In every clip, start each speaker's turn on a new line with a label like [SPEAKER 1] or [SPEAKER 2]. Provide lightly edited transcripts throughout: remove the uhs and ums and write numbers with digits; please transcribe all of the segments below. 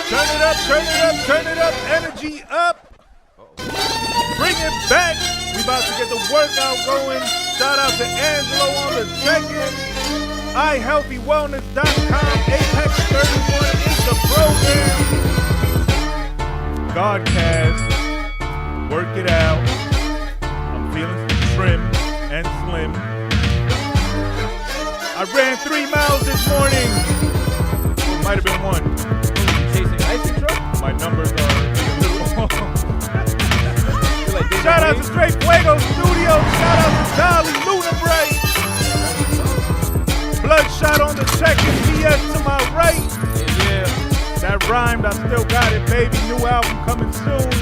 [SPEAKER 1] Turn it up, turn it up, turn it up. Energy up. Bring it back. We about to get the workout going. Shout out to Angelo on the check-in. iHealthyWellness.com. Apex 31 is the program. Gahhd Cast. Work it out. I'm feeling trim and slim. I ran 3 miles this morning. It might have been 1.
[SPEAKER 2] Chasing ice truck?
[SPEAKER 1] My numbers are a little off. Shout out to Straight Fuego Studios. Shout out to Dolly Luna Bright. Bludshot on the check-in. BS to my right. Yeah. That rhymed. I still got it, baby. New album coming soon.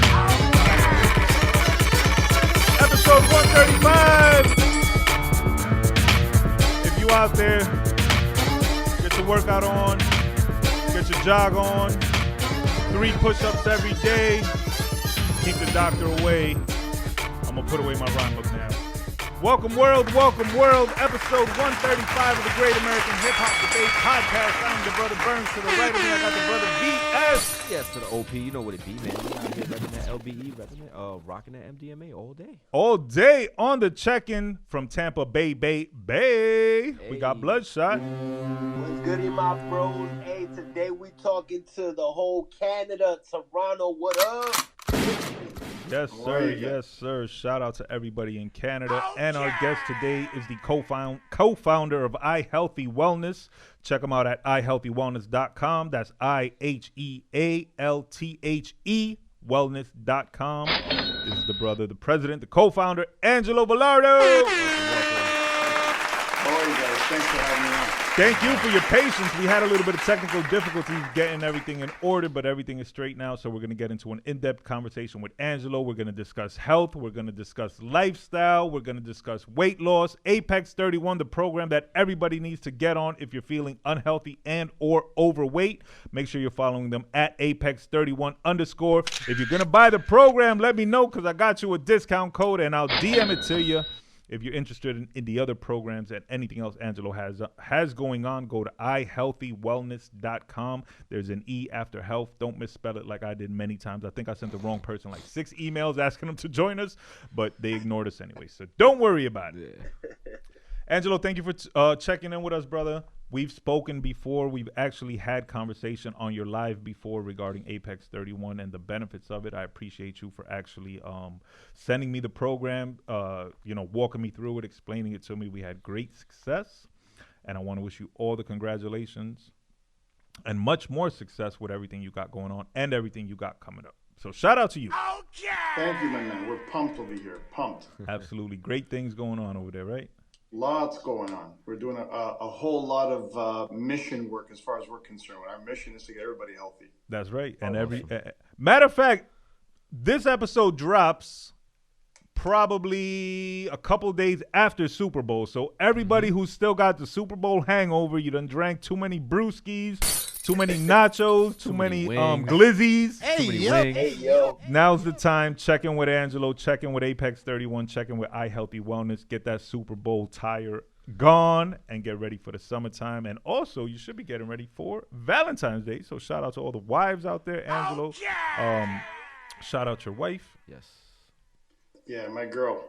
[SPEAKER 1] Episode 135. If you out there, get your workout on. Get your jog on. 3 push-ups every day. Keep the doctor away. I'm going to put away my rhyme book now. Welcome world. Episode 135 of the Great American Hip Hop Debate Podcast. I'm the brother Burnz. To the right of me, I got the brother VS.
[SPEAKER 2] Yes, to the OP. You know what it be, man. I'm here repping that LBE, rocking that MDMA all day.
[SPEAKER 1] All day on the check-in from Tampa Bay. Hey. We got Bludshot.
[SPEAKER 3] What's good, my bros? Hey, today we talking to the whole Canada, Toronto. What up?
[SPEAKER 1] Yes, sir. Yes, sir. Shout out to everybody in Canada. And our guest today is the co-founder of iHealthe Wellness. Check them out at iHealthyWellness.com. That's IHEALTHE wellness.com. This is the brother, the president, the co-founder, Angelo Vilardo.
[SPEAKER 4] How are you guys? Thanks for having me on.
[SPEAKER 1] Thank you for your patience. We had a little bit of technical difficulties getting everything in order, but everything is straight now. So we're going to get into an in-depth conversation with Angelo. We're going to discuss health. We're going to discuss lifestyle. We're going to discuss weight loss. Apex 31, the program that everybody needs to get on if you're feeling unhealthy and or overweight. Make sure you're following them at Apex31_. If you're going to buy the program, let me know because I got you a discount code and I'll DM it to you. If you're interested in the other programs and anything else Angelo has going on, go to iHealthyWellness.com. There's an E after health. Don't misspell it like I did many times. I think I sent the wrong person like 6 emails asking them to join us, but they ignored us anyway. So don't worry about it. Angelo, thank you for checking in with us, brother. We've spoken before. We've actually had conversation on your live before regarding Apex 31 and the benefits of it. I appreciate you for actually sending me the program, walking me through it, explaining it to me. We had great success, and I want to wish you all the congratulations and much more success with everything you got going on and everything you got coming up. So shout out to you.
[SPEAKER 4] Okay. Thank you, my man. We're pumped over here. Pumped.
[SPEAKER 1] Absolutely. Great things going on over there, right?
[SPEAKER 4] Lots going on. We're doing a whole lot of mission work as far as we're concerned. Our mission is to get everybody healthy.
[SPEAKER 1] That's right. And matter of fact, this episode drops probably a couple days after Super Bowl. So everybody who's still got the Super Bowl hangover, you done drank too many brewskis, too many nachos, too many glizzies.
[SPEAKER 3] Hey, yo.
[SPEAKER 1] Now's the time. Check in with Angelo. Check in with Apex 31. Check in with iHealthe Wellness. Get that Super Bowl tire gone and get ready for the summertime. And also, you should be getting ready for Valentine's Day. So shout out to all the wives out there, Angelo. Shout out your wife.
[SPEAKER 2] Yes.
[SPEAKER 4] Yeah, my girl.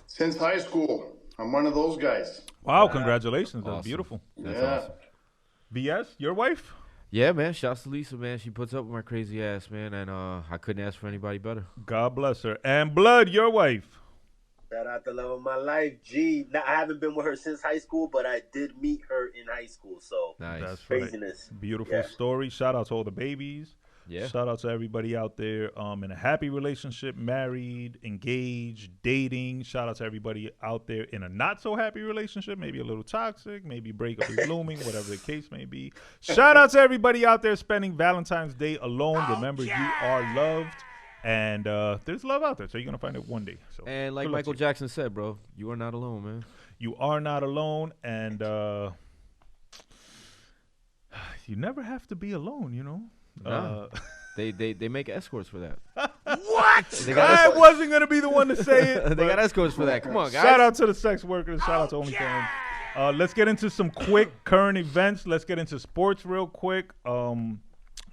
[SPEAKER 4] Since high school, I'm one of those guys.
[SPEAKER 1] Wow, congratulations.
[SPEAKER 2] Awesome.
[SPEAKER 1] That's beautiful.
[SPEAKER 2] That's awesome.
[SPEAKER 1] BS, your wife?
[SPEAKER 2] Yeah, man. Shouts to Lisa, man. She puts up with my crazy ass, man, and I couldn't ask for anybody better.
[SPEAKER 1] God bless her. And Blood, your wife?
[SPEAKER 3] Shout out the love of my life, G. Now, I haven't been with her since high school, but I did meet her in high school, so
[SPEAKER 2] Nice.
[SPEAKER 1] That's
[SPEAKER 3] craziness.
[SPEAKER 1] Right. Beautiful story. Shout out to all the babies.
[SPEAKER 2] Yeah.
[SPEAKER 1] Shout out to everybody out there in a happy relationship, married, engaged, dating. Shout out to everybody out there in a not so happy relationship, maybe a little toxic, maybe breakup is looming, whatever the case may be. Shout out to everybody out there spending Valentine's Day alone. Remember, you are loved, and there's love out there, so you're going to find it one day. So,
[SPEAKER 2] And like Michael Jackson said, bro, you are not alone, man.
[SPEAKER 1] You are not alone, and you never have to be alone, you know.
[SPEAKER 2] Nah. They make escorts for that.
[SPEAKER 1] What? I wasn't going to be the one to say it.
[SPEAKER 2] They got escorts for that. Come on, guys.
[SPEAKER 1] Shout out to the sex workers. Shout out to OnlyFans. Let's get into some quick current events. Let's get into sports real quick.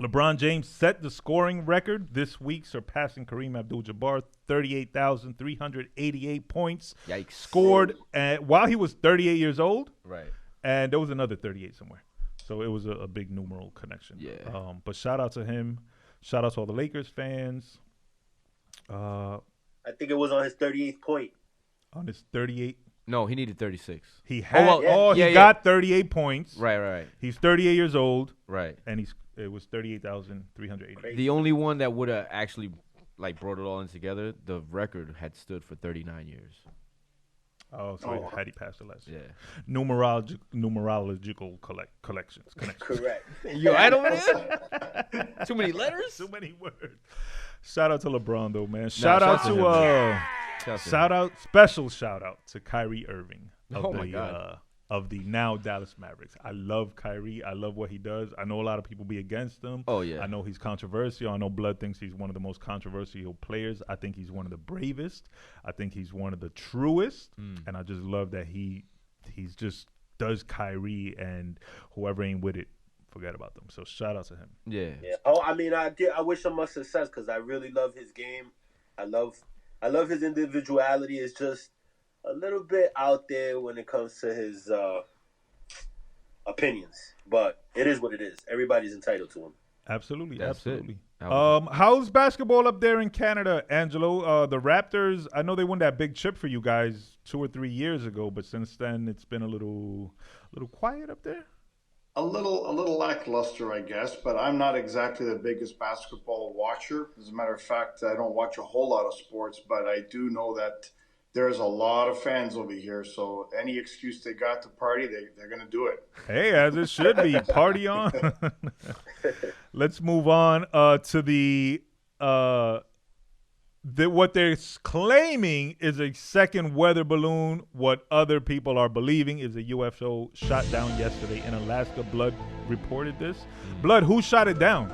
[SPEAKER 1] LeBron James set the scoring record this week, surpassing Kareem Abdul-Jabbar, 38,388 points.
[SPEAKER 2] Yikes.
[SPEAKER 1] Scored while he was 38 years old.
[SPEAKER 2] Right.
[SPEAKER 1] And there was another 38 somewhere. So it was a big numeral connection.
[SPEAKER 2] Yeah.
[SPEAKER 1] But shout out to him. Shout out to all the Lakers fans.
[SPEAKER 3] I think it was on his 38th point.
[SPEAKER 1] On his 38.
[SPEAKER 2] No, he needed 36.
[SPEAKER 1] He had. He got 38 points.
[SPEAKER 2] Right.
[SPEAKER 1] He's 38 years old.
[SPEAKER 2] Right.
[SPEAKER 1] And it was 38,380.
[SPEAKER 2] The only one that would have actually brought it all in together, the record had stood for 39 years.
[SPEAKER 1] Oh, so had he passed the last?
[SPEAKER 2] Yeah.
[SPEAKER 1] Numerological collections.
[SPEAKER 3] Correct.
[SPEAKER 1] You
[SPEAKER 2] I don't know. Too many letters?
[SPEAKER 1] Too many words. Shout out to LeBron though, man.
[SPEAKER 2] Special
[SPEAKER 1] shout out to Kyrie Irving of the now Dallas Mavericks. I love Kyrie. I love what he does. I know a lot of people be against him.
[SPEAKER 2] Oh yeah.
[SPEAKER 1] I know he's controversial. I know Blood thinks he's one of the most controversial players. I think he's one of the bravest. I think he's one of the truest. And I just love that he's just does Kyrie, and whoever ain't with it, forget about them. So shout out to him.
[SPEAKER 2] Yeah.
[SPEAKER 3] Oh, I mean, I wish him much success because I really love his game. I love his individuality. It's just a little bit out there when it comes to his opinions, but it is what it is. Everybody's entitled to him.
[SPEAKER 1] Absolutely.
[SPEAKER 2] It.
[SPEAKER 1] How's basketball up there in Canada, Angelo? The Raptors, I know they won that big chip for you guys 2 or 3 years ago, but since then it's been a little quiet up there.
[SPEAKER 4] A little lackluster, I guess, but I'm not exactly the biggest basketball watcher. As a matter of fact, I don't watch a whole lot of sports, but I do know that there's a lot of fans over here. So any excuse they got to party, they're going to do it.
[SPEAKER 1] Hey, as it should be. Party on. Let's move on to what they're claiming is a second weather balloon. What other people are believing is a UFO shot down yesterday in Alaska. Blood reported this. Blood, who shot it down?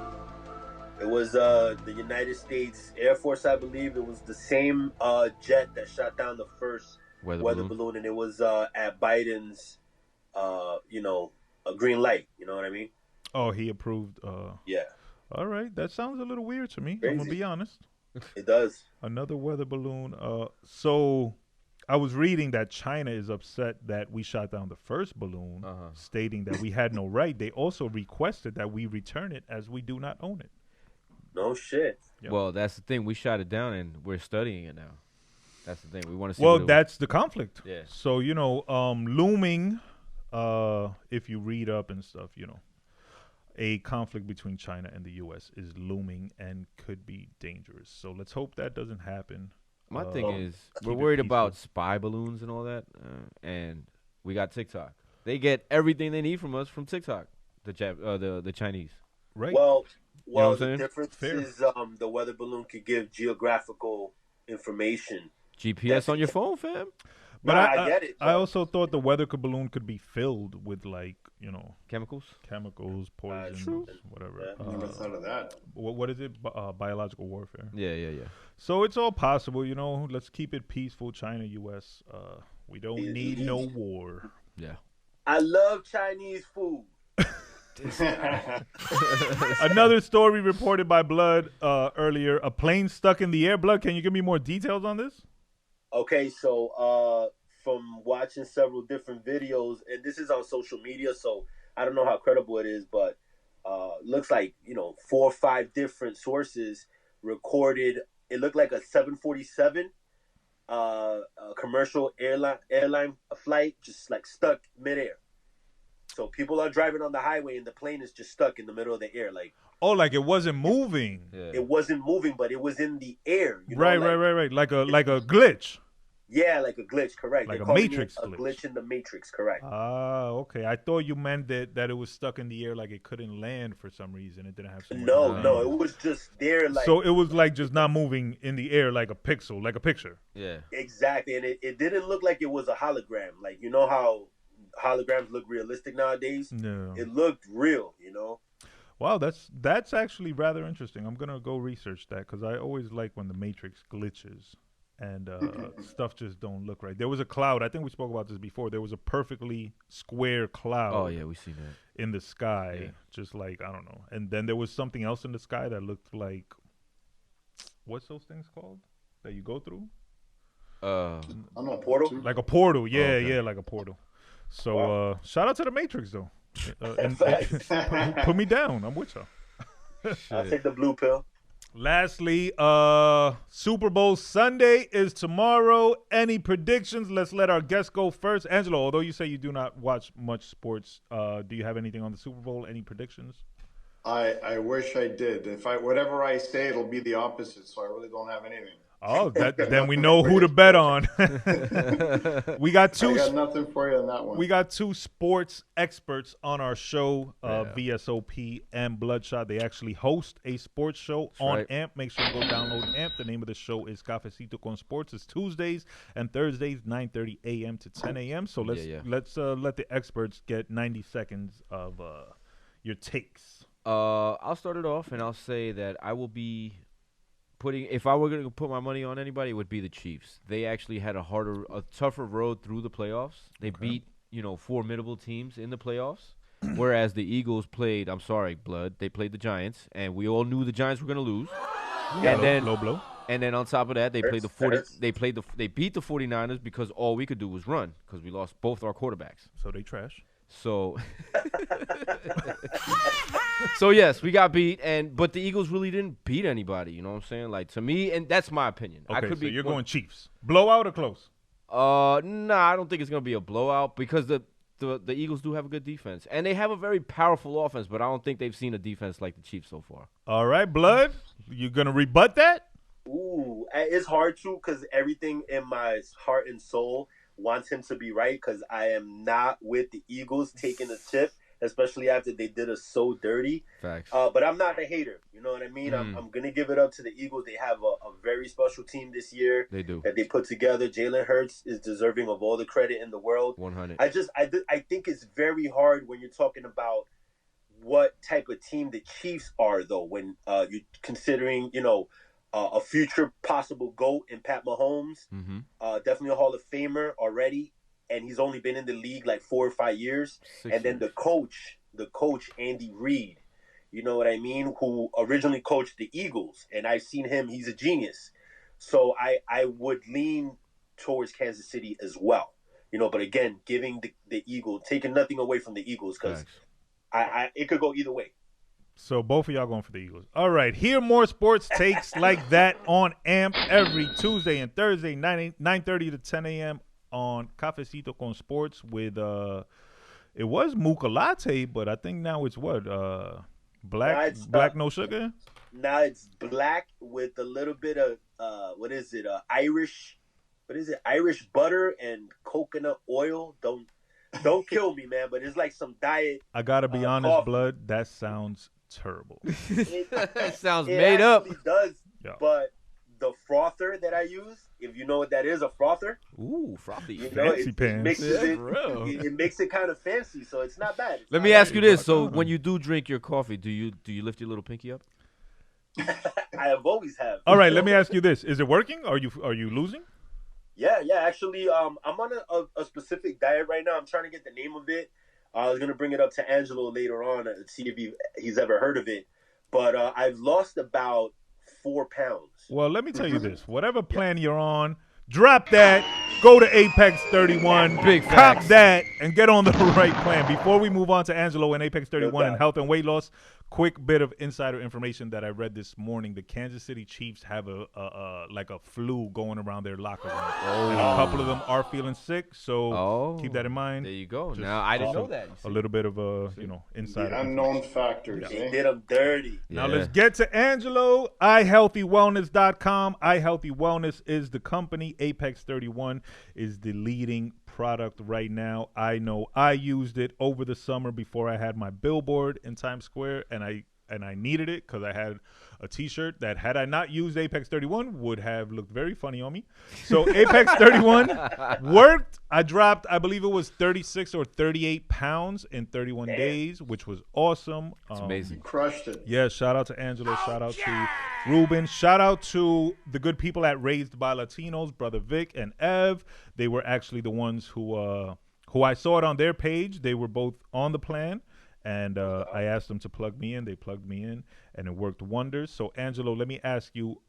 [SPEAKER 3] It was the United States Air Force, I believe. It was the same jet that shot down the first weather balloon, and it was at Biden's, a green light. You know what I mean?
[SPEAKER 1] Oh, he approved.
[SPEAKER 3] Yeah.
[SPEAKER 1] All right, that sounds a little weird to me.
[SPEAKER 3] Crazy.
[SPEAKER 1] I'm gonna be honest.
[SPEAKER 3] It does.
[SPEAKER 1] Another weather balloon. So I was reading that China is upset that we shot down the first balloon, stating that we had no right. They also requested that we return it as we do not own it.
[SPEAKER 3] No shit.
[SPEAKER 1] Yep.
[SPEAKER 2] Well, that's the thing. We shot it down, and we're studying it now. That's the thing. We want to see.
[SPEAKER 1] Well, that's the conflict.
[SPEAKER 2] Yeah.
[SPEAKER 1] So, looming, if you read up and stuff, a conflict between China and the U.S. is looming and could be dangerous. So let's hope that doesn't happen.
[SPEAKER 2] My thing is, we're worried about spy balloons and all that, and we got TikTok. They get everything they need from us from TikTok, the Chinese.
[SPEAKER 1] Right.
[SPEAKER 3] Well,
[SPEAKER 2] You know what I'm
[SPEAKER 3] the
[SPEAKER 2] saying?
[SPEAKER 3] difference
[SPEAKER 1] Fair.
[SPEAKER 3] is the weather balloon could give geographical information.
[SPEAKER 2] GPS on your phone, fam.
[SPEAKER 1] But
[SPEAKER 3] I get it.
[SPEAKER 1] I also thought the weather balloon could be filled with
[SPEAKER 2] Chemicals.
[SPEAKER 1] chemicals, poisons,
[SPEAKER 3] True.
[SPEAKER 1] whatever.
[SPEAKER 3] Yeah.
[SPEAKER 4] Never thought of that.
[SPEAKER 1] What is it? Biological warfare.
[SPEAKER 2] Yeah.
[SPEAKER 1] So it's all possible, Let's keep it peaceful, China, U.S. We don't need no war.
[SPEAKER 2] Yeah.
[SPEAKER 3] I love Chinese food.
[SPEAKER 1] Another story reported by Blood earlier. A plane stuck in the air. Blood, can you give me more details on this?
[SPEAKER 3] Okay, so from watching several different videos, and this is on social media, so I don't know how credible it is, but looks like 4 or 5 different sources recorded. It looked like a 747 a commercial airline flight just like stuck midair. So people are driving on the highway and the plane is just stuck in the middle of the air. Like
[SPEAKER 1] it wasn't moving.
[SPEAKER 2] Yeah.
[SPEAKER 3] it wasn't moving, but it was in the air.
[SPEAKER 1] Right. Like a glitch.
[SPEAKER 3] Yeah, like a glitch, correct.
[SPEAKER 1] Like
[SPEAKER 3] They're
[SPEAKER 1] a
[SPEAKER 3] calling
[SPEAKER 1] Matrix
[SPEAKER 3] it a
[SPEAKER 1] glitch.
[SPEAKER 3] glitch in the Matrix, correct.
[SPEAKER 1] Okay. I thought you meant that it was stuck in the air, like it couldn't land for some reason. It didn't have somewhere to land.
[SPEAKER 3] No, it was just there. Like
[SPEAKER 1] So it was like just not moving in the air like a pixel, like a picture.
[SPEAKER 2] Yeah.
[SPEAKER 3] exactly, and it didn't look like it was a hologram. Like how holograms look realistic nowadays.
[SPEAKER 1] No.
[SPEAKER 3] It looked real,
[SPEAKER 1] Wow, that's actually rather interesting. I'm gonna go research that because I always like when the Matrix glitches and stuff just don't look right. There was a cloud. I think we spoke about this before. There was a perfectly square cloud.
[SPEAKER 2] Oh yeah, we seen that
[SPEAKER 1] in the sky, just like I don't know. And then there was something else in the sky that looked like, what's those things called that you go through?
[SPEAKER 4] I don't know, portal.
[SPEAKER 1] Like a portal. Yeah,
[SPEAKER 2] okay.
[SPEAKER 1] yeah, like a portal. So shout out to the Matrix though. And put me down. I'm with y'all.
[SPEAKER 3] I'll take the blue pill.
[SPEAKER 1] Lastly, Super Bowl Sunday is tomorrow. Any predictions? Let's let our guests go first. Angelo, although you say you do not watch much sports, do you have anything on the Super Bowl? Any predictions?
[SPEAKER 4] I wish I did. Whatever I say, it'll be the opposite. So I really don't have anything.
[SPEAKER 1] Oh, then we know who to bet on. We got two.
[SPEAKER 4] I got nothing for you on that one.
[SPEAKER 1] We got two sports experts on our show, VSOP and Bludshot. They actually host a sports show on AMP. Make sure you go download AMP. The name of the show is Cafecito con Sports. It's Tuesdays and Thursdays, 9:30 a.m. to 10 a.m. So let's let the experts get 90 seconds of your takes.
[SPEAKER 2] I'll start it off, and I'll say that I will be if I were going to put my money on anybody, it would be the Chiefs. They actually had a tougher road through the playoffs. They beat, formidable teams in the playoffs, whereas the Eagles played, I'm sorry, Blood, they played the Giants, and we all knew the Giants were going to lose.
[SPEAKER 1] Yeah,
[SPEAKER 2] and then
[SPEAKER 1] low blow.
[SPEAKER 2] And then on top of that, they played they beat the 49ers because all we could do was run because we lost both our quarterbacks.
[SPEAKER 1] So they trash.
[SPEAKER 2] So So yes, we got beat, but the Eagles really didn't beat anybody. You know what I'm saying? Like, to me, and that's my opinion.
[SPEAKER 1] Okay, so you're going Chiefs. Blowout or close?
[SPEAKER 2] Nah, I don't think it's gonna be a blowout because the Eagles do have a good defense, and they have a very powerful offense. But I don't think they've seen a defense like the Chiefs so far.
[SPEAKER 1] All right, Blood, you gonna rebut that?
[SPEAKER 3] Ooh, it's hard to because everything in my heart and soul wants him to be right because I am not with the Eagles taking a tip, especially after they did us so dirty.
[SPEAKER 2] Facts.
[SPEAKER 3] But I'm not a hater. You know what I mean? I'm going to give it up to the Eagles. They have a very special team this year.
[SPEAKER 2] They do.
[SPEAKER 3] That they put together. Jalen Hurts is deserving of all the credit in the world.
[SPEAKER 2] 100.
[SPEAKER 3] I think it's very hard when you're talking about what type of team the Chiefs are, though, when you're considering, a future possible GOAT in Pat Mahomes.
[SPEAKER 2] Mm-hmm.
[SPEAKER 3] Definitely a Hall of Famer already. And he's only been in the league like 4 or 5 years.
[SPEAKER 2] 6 years.
[SPEAKER 3] Then the coach, Andy Reid, you know what I mean, who originally coached the Eagles. And I've seen him. He's a genius. So I would lean towards Kansas City as well. But again, giving the Eagles, taking nothing away from the Eagles because it could go either way.
[SPEAKER 1] So both of y'all going for the Eagles. All right. Hear more sports takes like that on AMP every Tuesday and Thursday, 9:30 to 10 a.m. on Cafecito con Sports with it was Mocha Latte, but I think now it's what? Black no sugar?
[SPEAKER 3] Now it's black with a little bit of Irish butter and coconut oil. Don't kill me, man, but it's like some diet.
[SPEAKER 1] I gotta be honest,
[SPEAKER 3] coffee.
[SPEAKER 1] Blood, that sounds terrible.
[SPEAKER 2] That sounds
[SPEAKER 3] It
[SPEAKER 2] made up.
[SPEAKER 3] actually does,
[SPEAKER 1] Yeah.
[SPEAKER 3] but the frother that I use, if you know what that is, a frother.
[SPEAKER 2] Ooh, frothy.
[SPEAKER 1] Fancy pants.
[SPEAKER 3] It makes it kind of fancy, so it's not bad.
[SPEAKER 2] Let me ask you this: so when you do drink your coffee, do you lift your little pinky up?
[SPEAKER 3] I have always have.
[SPEAKER 1] All right, let me ask you this: is it working? Are you losing?
[SPEAKER 3] Yeah. Actually, I'm on a specific diet right now. I'm trying to get the name of it. I was gonna bring it up to Angelo later on and see if he's ever heard of it. But I've lost about 4 pounds.
[SPEAKER 1] Well, let me tell you this: whatever plan you're on, drop that, go to Apex 31,
[SPEAKER 2] Big
[SPEAKER 1] cop
[SPEAKER 2] facts.
[SPEAKER 1] that, and get on the right plan. Before we move on to Angelo and Apex 31 and health and weight loss, quick bit of insider information that I read this morning: the Kansas City Chiefs have a flu going around their locker room, and a couple of them are feeling sick. So keep that in mind.
[SPEAKER 2] There you go. Now I didn't know that.
[SPEAKER 1] A little bit of insider.
[SPEAKER 4] The unknown factors.
[SPEAKER 3] They did them dirty.
[SPEAKER 1] Now let's get to Angelo. iHealthyWellness.com. iHealthy Wellness is the company. Apex 31 is the leading product right now. I know I used it over the summer before I had my billboard in Times Square, and I and I needed it because I had a T-shirt that, had I not used Apex 31, would have looked very funny on me. So Apex 31 worked. I dropped, I believe it was 36 or 38 pounds in 31 days, which was awesome.
[SPEAKER 2] It's amazing.
[SPEAKER 4] You crushed it.
[SPEAKER 1] Yeah, shout out to Angelo, shout out to Ruben, shout out to the good people at Raised by Latinos, Brother Vic and Ev. They were actually the ones who I saw it on their page. They were both on the plan, and I asked them to plug me in. They plugged me in, and it worked wonders. So, Angelo, let me ask you,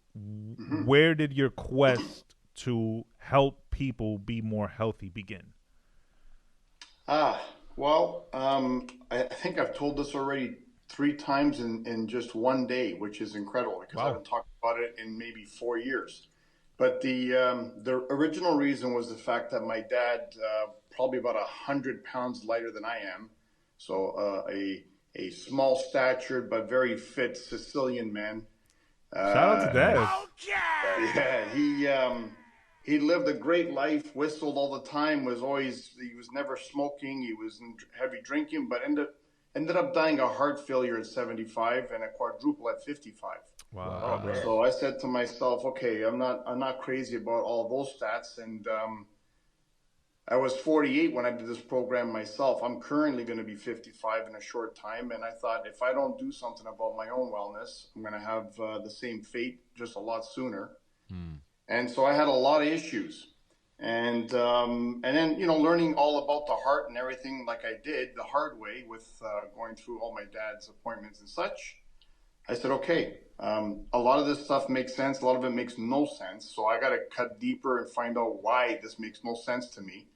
[SPEAKER 1] where did your quest to help people be more healthy begin?
[SPEAKER 4] Well, I think I've told this already 3 times in just one day, which is incredible because I haven't talked about it in maybe 4 years. But the original reason was the fact that my dad, probably about 100 pounds lighter than I am, so a small statured but very fit Sicilian man.
[SPEAKER 1] Shout out to Dad.
[SPEAKER 4] Yeah, he lived a great life, whistled all the time, he was never smoking, he was in heavy drinking, but ended up dying of heart failure at 75 and a quadruple at 55.
[SPEAKER 1] Wow.
[SPEAKER 4] So I said to myself, okay, I'm not crazy about all those stats. And I was 48 when I did this program myself. I'm currently going to be 55 in a short time. And I thought, if I don't do something about my own wellness, I'm going to have the same fate just a lot sooner. And so I had a lot of issues. And then, learning all about the heart and everything like I did the hard way with going through all my dad's appointments and such, I said, okay, a lot of this stuff makes sense. A lot of it makes no sense. So I got to cut deeper and find out why this makes no sense to me.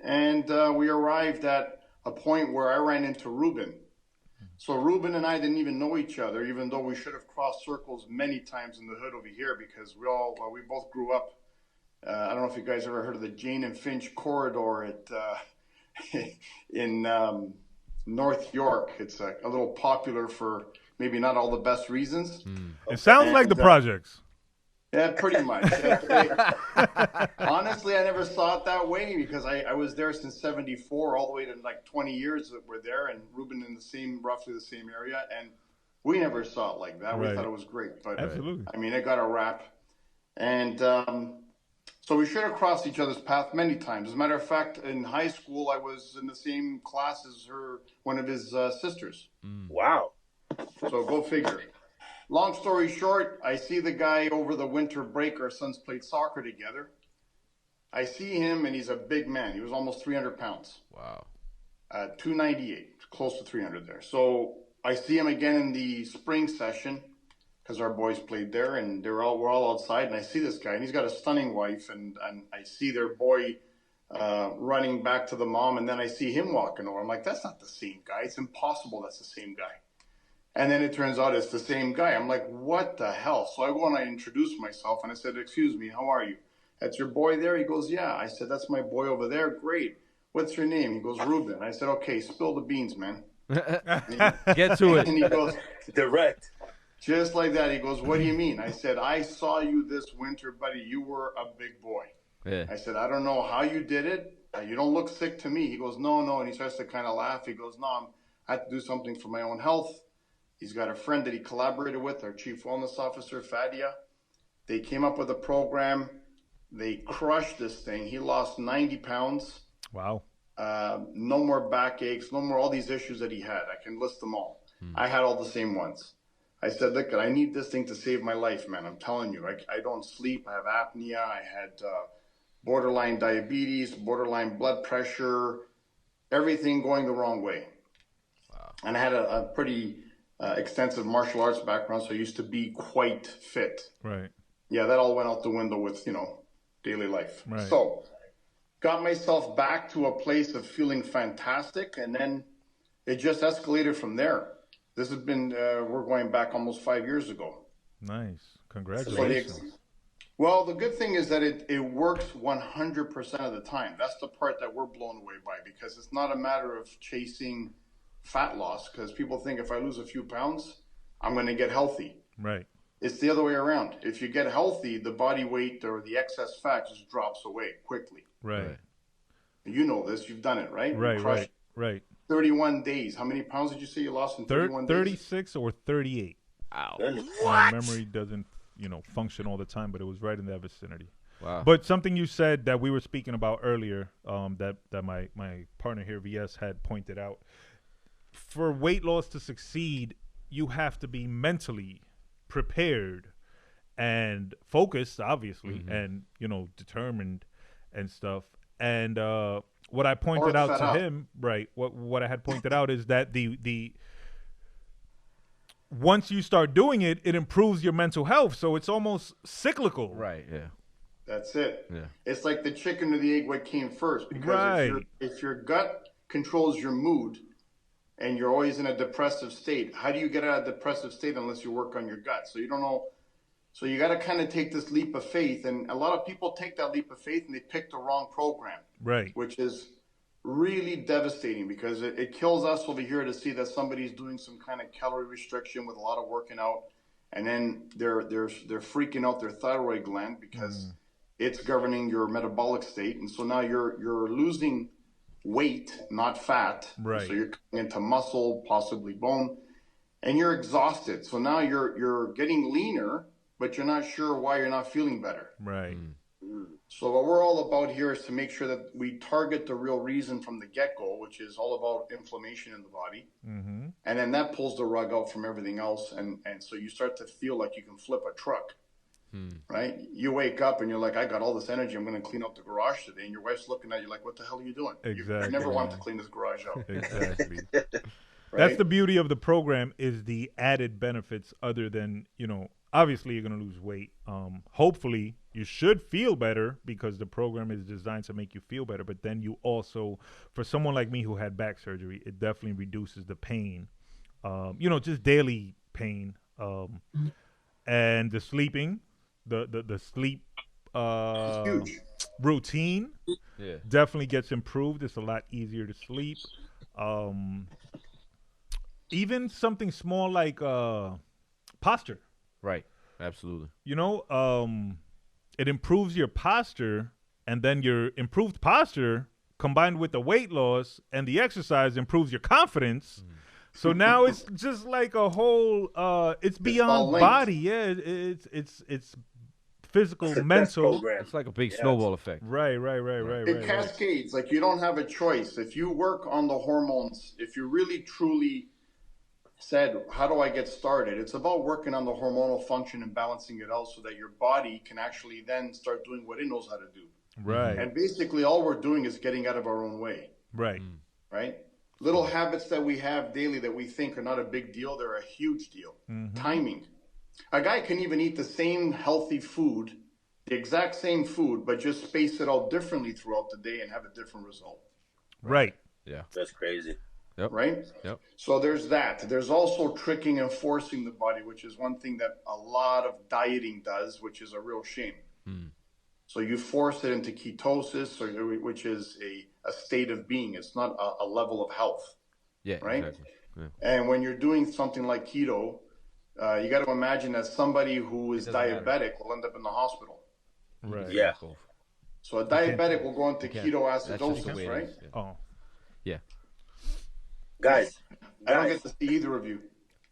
[SPEAKER 4] And we arrived at a point where I ran into Ruben. So Ruben and I didn't even know each other, even though we should have crossed circles many times in the hood over here because we both grew up. I don't know if you guys ever heard of the Jane and Finch corridor in North York. It's a little popular for maybe not all the best reasons.
[SPEAKER 1] It sounds like the projects.
[SPEAKER 4] Yeah, pretty much. Honestly, I never saw it that way because I was there since 74, all the way to like 20 years that we're there, and Ruben in roughly the same area, and we never saw it like that. We thought it was great, but
[SPEAKER 1] Absolutely.
[SPEAKER 4] I mean, it got a rap, and so we should have crossed each other's path many times. As a matter of fact, in high school, I was in the same class as one of his sisters.
[SPEAKER 3] Wow.
[SPEAKER 4] So go figure. Long story short, I see the guy over the winter break. Our sons played soccer together. I see him, and he's a big man. He was almost 300 pounds.
[SPEAKER 2] Wow.
[SPEAKER 4] 298, close to 300 there. So I see him again in the spring session because our boys played there, and we're all outside. And I see this guy, and he's got a stunning wife, and I see their boy running back to the mom, and then I see him walking over. I'm like, that's not the same guy. It's impossible that's the same guy. And then it turns out it's the same guy. I'm like, what the hell? So I go and I introduce myself, and I said, excuse me, how are you? That's your boy there? He goes, yeah. I said, that's my boy over there. Great. What's your name? He goes, Ruben. I said, okay, spill the beans, man.
[SPEAKER 2] Get to it.
[SPEAKER 4] And he goes,
[SPEAKER 3] Direct.
[SPEAKER 4] just like that. He goes, what do you mean? I said, I saw you this winter, buddy. You were a big boy.
[SPEAKER 2] Yeah.
[SPEAKER 4] I said, I don't know how you did it. You don't look sick to me. He goes, no. And he starts to kind of laugh. He goes, no, I had to do something for my own health. He's got a friend that he collaborated with, our chief wellness officer, Fadia. They came up with a program. They crushed this thing. He lost 90 pounds.
[SPEAKER 1] Wow.
[SPEAKER 4] No more backaches, no more all these issues that he had. I can list them all. I had all the same ones. I said, look, I need this thing to save my life, man. I'm telling you, I don't sleep. I have apnea. I had borderline diabetes, borderline blood pressure, everything going the wrong way. Wow. And I had a pretty extensive martial arts background, so I used to be quite fit.
[SPEAKER 1] Right.
[SPEAKER 4] Yeah, that all went out the window with, daily life.
[SPEAKER 1] Right.
[SPEAKER 4] So got myself back to a place of feeling fantastic, and then it just escalated from there. This has been, we're going back almost 5 years ago.
[SPEAKER 1] Nice. Congratulations.
[SPEAKER 4] Well, the good thing is that it works 100% of the time. That's the part that we're blown away by, because it's not a matter of chasing fat loss, because people think if I lose a few pounds, I'm going to get healthy.
[SPEAKER 1] Right.
[SPEAKER 4] It's the other way around. If you get healthy, the body weight or the excess fat just drops away quickly.
[SPEAKER 1] Right.
[SPEAKER 4] You know this. You've done it, right?
[SPEAKER 1] Right.
[SPEAKER 4] 31 days. How many pounds did you say you lost in 31 days?
[SPEAKER 1] 36 or 38.
[SPEAKER 2] Ow.
[SPEAKER 1] My memory doesn't, function all the time, but it was right in that vicinity.
[SPEAKER 2] Wow.
[SPEAKER 1] But something you said that we were speaking about earlier, that my partner here, VS, had pointed out. For weight loss to succeed, you have to be mentally prepared and focused, obviously, and determined and stuff. And what I pointed out to him, right? What I had pointed out is that the once you start doing it, it improves your mental health. So it's almost cyclical.
[SPEAKER 2] Right. Yeah.
[SPEAKER 4] That's it.
[SPEAKER 2] Yeah.
[SPEAKER 4] It's like the chicken or the egg, what came first. Because
[SPEAKER 1] Right.
[SPEAKER 4] if your gut controls your mood and you're always in a depressive state, how do you get out of a depressive state unless you work on your gut? So you don't know. So you got to kind of take this leap of faith. And a lot of people take that leap of faith and they pick the wrong program.
[SPEAKER 1] Right.
[SPEAKER 4] Which is really devastating because it kills us over here to see that somebody's doing some kind of calorie restriction with a lot of working out. And then they're freaking out their thyroid gland because it's governing your metabolic state. And so now you're losing weight, not fat.
[SPEAKER 1] Right.
[SPEAKER 4] So you're coming into muscle, possibly bone, and you're exhausted. So now you're getting leaner, but you're not sure why you're not feeling better.
[SPEAKER 1] Right.
[SPEAKER 4] So what we're all about here is to make sure that we target the real reason from the get-go, which is all about inflammation in the body.
[SPEAKER 1] Mm-hmm.
[SPEAKER 4] And then that pulls the rug out from everything else. And so you start to feel like you can flip a truck, right? You wake up and you're like, I got all this energy. I'm going to clean out the garage today. And your wife's looking at you like, what the hell are you doing?
[SPEAKER 1] Exactly.
[SPEAKER 4] You never want to clean this garage out.
[SPEAKER 1] Exactly.
[SPEAKER 4] Right?
[SPEAKER 1] That's the beauty of the program, is the added benefits other than, obviously you're going to lose weight. Hopefully you should feel better because the program is designed to make you feel better. But then you also, for someone like me who had back surgery, it definitely reduces the pain, just daily pain, and the sleeping, the sleep
[SPEAKER 4] Huge.
[SPEAKER 1] routine definitely gets improved. It's a lot easier to sleep. Even something small like posture.
[SPEAKER 2] Right. Absolutely.
[SPEAKER 1] It improves your posture, and then your improved posture combined with the weight loss and the exercise improves your confidence. So now it's just like a whole it's beyond body. Yeah, it's physical, mental.
[SPEAKER 2] It's like a big snowball effect.
[SPEAKER 1] Right.
[SPEAKER 4] It cascades. Like you don't have a choice. If you work on the hormones, if you really truly said, how do I get started? It's about working on the hormonal function and balancing it out so that your body can actually then start doing what it knows how to do.
[SPEAKER 1] Right.
[SPEAKER 4] And basically all we're doing is getting out of our own way.
[SPEAKER 1] Right.
[SPEAKER 4] Right? Little habits that we have daily that we think are not a big deal, they're a huge deal. Timing. A guy can even eat the same healthy food, the exact same food, but just space it out differently throughout the day and have a different result.
[SPEAKER 1] Right.
[SPEAKER 2] Yeah.
[SPEAKER 3] That's crazy.
[SPEAKER 2] Yep.
[SPEAKER 4] Right?
[SPEAKER 2] Yep.
[SPEAKER 4] So there's that. There's also tricking and forcing the body, which is one thing that a lot of dieting does, which is a real shame. So you force it into ketosis, which is a state of being. It's not a level of health.
[SPEAKER 2] Yeah.
[SPEAKER 4] Right?
[SPEAKER 2] Exactly. Yeah.
[SPEAKER 4] And when you're doing something like keto, you got to imagine that somebody who is diabetic will end up in the hospital.
[SPEAKER 1] Right.
[SPEAKER 3] Yeah.
[SPEAKER 4] So a diabetic will go into ketoacidosis,
[SPEAKER 2] the way it
[SPEAKER 4] right?
[SPEAKER 2] is, yeah.
[SPEAKER 1] Oh.
[SPEAKER 2] Yeah.
[SPEAKER 3] Guys.
[SPEAKER 4] I don't get to see either of you.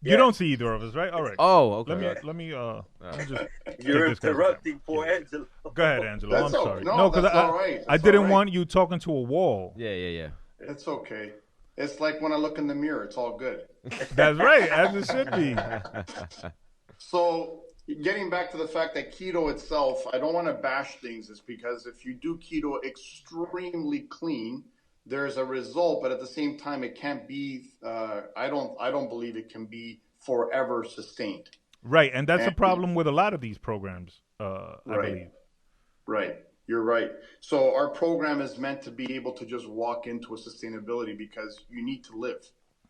[SPEAKER 1] You don't see either of us, right? All right.
[SPEAKER 2] Oh, okay.
[SPEAKER 1] Let me just
[SPEAKER 3] You're
[SPEAKER 1] take this guy.
[SPEAKER 3] interrupting poor Angelo.
[SPEAKER 1] Go ahead, Angelo.
[SPEAKER 4] That's
[SPEAKER 1] I'm
[SPEAKER 4] all-
[SPEAKER 1] sorry.
[SPEAKER 4] no,
[SPEAKER 1] because
[SPEAKER 4] that's all right.
[SPEAKER 1] I
[SPEAKER 4] That's
[SPEAKER 1] didn't
[SPEAKER 4] all right.
[SPEAKER 1] want you talking to a wall.
[SPEAKER 2] Yeah.
[SPEAKER 4] It's okay. It's like when I look in the mirror, it's all good.
[SPEAKER 1] That's right, as it should be.
[SPEAKER 4] So getting back to the fact that keto itself, I don't want to bash things. It's because if you do keto extremely clean, there's a result, but at the same time, it can't be. I don't believe it can be forever sustained.
[SPEAKER 1] Right, and that's a problem with a lot of these programs. I believe.
[SPEAKER 4] Right. You're right. So our program is meant to be able to just walk into a sustainability because you need to live.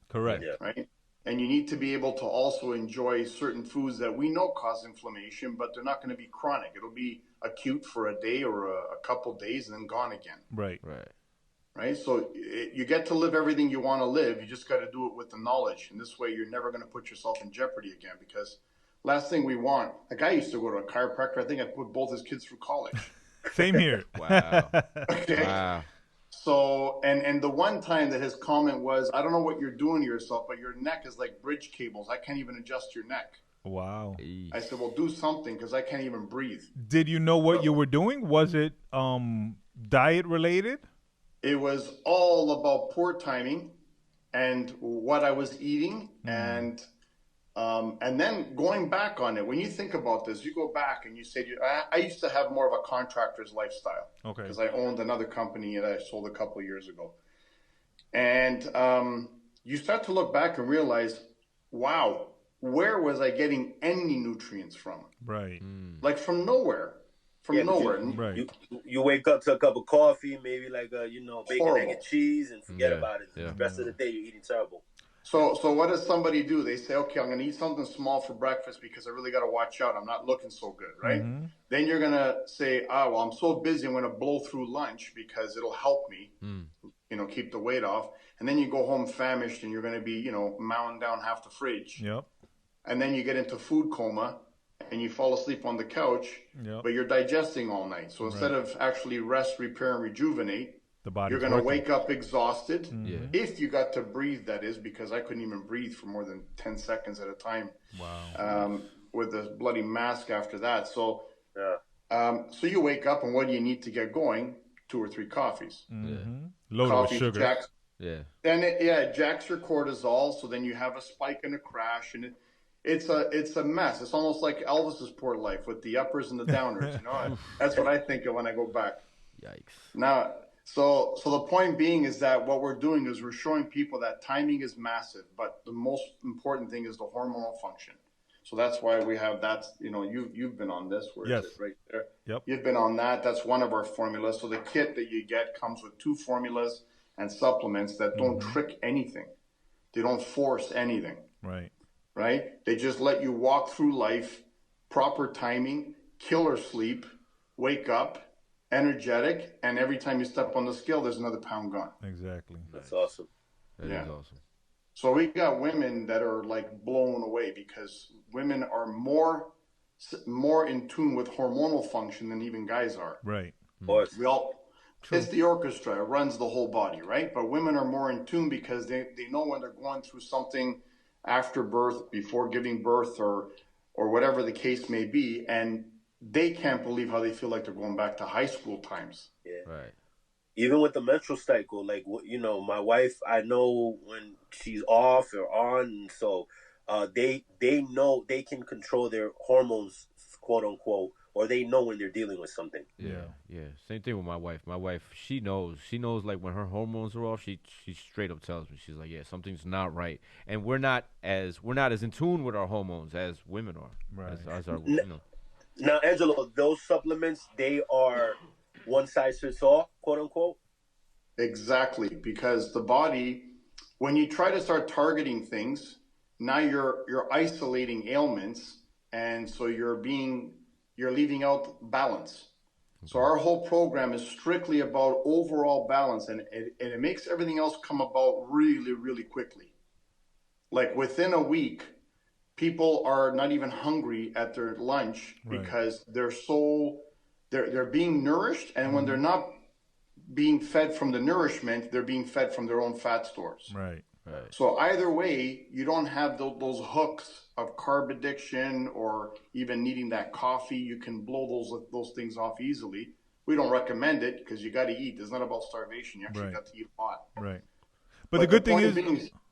[SPEAKER 1] Correct.
[SPEAKER 3] Yeah.
[SPEAKER 4] Right. And you need to be able to also enjoy certain foods that we know cause inflammation, but they're not going to be chronic. It'll be acute for a day or a couple days and then gone again.
[SPEAKER 1] Right.
[SPEAKER 4] Right. So you get to live everything you want to live. You just got to do it with the knowledge. And this way you're never going to put yourself in jeopardy again, because last thing we want, a guy used to go to a chiropractor. I think I put both his kids through college.
[SPEAKER 1] Same here.
[SPEAKER 2] Wow.
[SPEAKER 4] Okay.
[SPEAKER 2] Wow.
[SPEAKER 4] So, and the one time that his comment was, I don't know what you're doing to yourself, but your neck is like bridge cables. I can't even adjust your neck.
[SPEAKER 1] Wow.
[SPEAKER 4] I said, well, do something because I can't even breathe.
[SPEAKER 1] Did you know what you were doing? Was it diet related?
[SPEAKER 4] It was all about poor timing and what I was eating, and then going back on it. When you think about this, you go back and you say, I used to have more of a contractor's lifestyle,
[SPEAKER 1] Okay.
[SPEAKER 4] because I owned another company that I sold a couple of years ago. And you start to look back and realize, wow, where was I getting any nutrients from?
[SPEAKER 1] Right.
[SPEAKER 4] Like from nowhere. From nowhere.
[SPEAKER 1] Right.
[SPEAKER 3] You wake up to a cup of coffee, maybe like bacon,
[SPEAKER 4] Horrible.
[SPEAKER 3] egg, and cheese, and forget about it.
[SPEAKER 2] Yeah.
[SPEAKER 3] The rest of the day, you're eating terrible.
[SPEAKER 4] So what does somebody do? They say, okay, I'm going to eat something small for breakfast because I really got to watch out. I'm not looking so good, right?
[SPEAKER 1] Mm-hmm.
[SPEAKER 4] Then you're going to say, well, I'm so busy, I'm going to blow through lunch because it'll help me, keep the weight off. And then you go home famished and you're going to be, mowing down half the fridge.
[SPEAKER 1] Yep.
[SPEAKER 4] And then you get into food coma and you fall asleep on the couch, but you're digesting all night. So instead of actually rest, repair, and rejuvenate,
[SPEAKER 1] The body.
[SPEAKER 4] you're going to wake up exhausted.
[SPEAKER 2] Yeah.
[SPEAKER 4] If you got to breathe, that is, because I couldn't even breathe for more than 10 seconds at a time.
[SPEAKER 1] Wow.
[SPEAKER 4] With the bloody mask after that. So, so you wake up, and what do you need to get going? 2 or 3 coffees.
[SPEAKER 1] Mm-hmm. Loaded with sugar.
[SPEAKER 4] Jacks,
[SPEAKER 2] Yeah.
[SPEAKER 4] and it jacks your cortisol. So then you have a spike and a crash, and it's a mess. It's almost like Elvis's poor life with the uppers and the downers. That's what I think of when I go back.
[SPEAKER 2] Yikes.
[SPEAKER 4] Now. So the point being is that what we're doing is we're showing people that timing is massive, but the most important thing is the hormonal function. So that's why we have that. You've been on this. Where is it? Right there.
[SPEAKER 1] Yep.
[SPEAKER 4] You've been on that. That's one of our formulas. So the kit that you get comes with 2 formulas and supplements that don't trick anything. They don't force anything.
[SPEAKER 1] Right.
[SPEAKER 4] Right. They just let you walk through life, proper timing, killer sleep, wake up, energetic, and every time you step on the scale, there's another pound gone.
[SPEAKER 1] Exactly.
[SPEAKER 3] That's awesome.
[SPEAKER 2] That is awesome.
[SPEAKER 4] So we got women that are like blown away because women are more in tune with hormonal function than even guys are.
[SPEAKER 1] Right.
[SPEAKER 3] Of course.
[SPEAKER 4] It's the orchestra. It runs the whole body, right? But women are more in tune because they know when they're going through something after birth, before giving birth, or whatever the case may be, and they can't believe how they feel like they're going back to high school times.
[SPEAKER 3] Yeah.
[SPEAKER 2] Right.
[SPEAKER 3] Even with the menstrual cycle, like, my wife, I know when she's off or on, and so they know they can control their hormones, quote unquote, or they know when they're dealing with something.
[SPEAKER 2] Yeah. Same thing with my wife. My wife, she knows like when her hormones are off, she straight up tells me. She's like, yeah, something's not right. And we're not as in tune with our hormones as women are.
[SPEAKER 1] Right.
[SPEAKER 2] As our,
[SPEAKER 3] Now, Angelo, those supplements, they are one size fits all, quote unquote?
[SPEAKER 4] Exactly, because the body, when you try to start targeting things, now you're isolating ailments, and so you're leaving out balance. So our whole program is strictly about overall balance, and it makes everything else come about really, really quickly. Like within a week, people are not even hungry at their lunch because they're being nourished, and when they're not being fed from the nourishment, they're being fed from their own fat stores.
[SPEAKER 1] Right.
[SPEAKER 4] So either way, you don't have those hooks of carb addiction or even needing that coffee. You can blow those things off easily. We don't recommend it because you got to eat. It's not about starvation. You actually got to eat a lot.
[SPEAKER 1] Right. But the good thing is,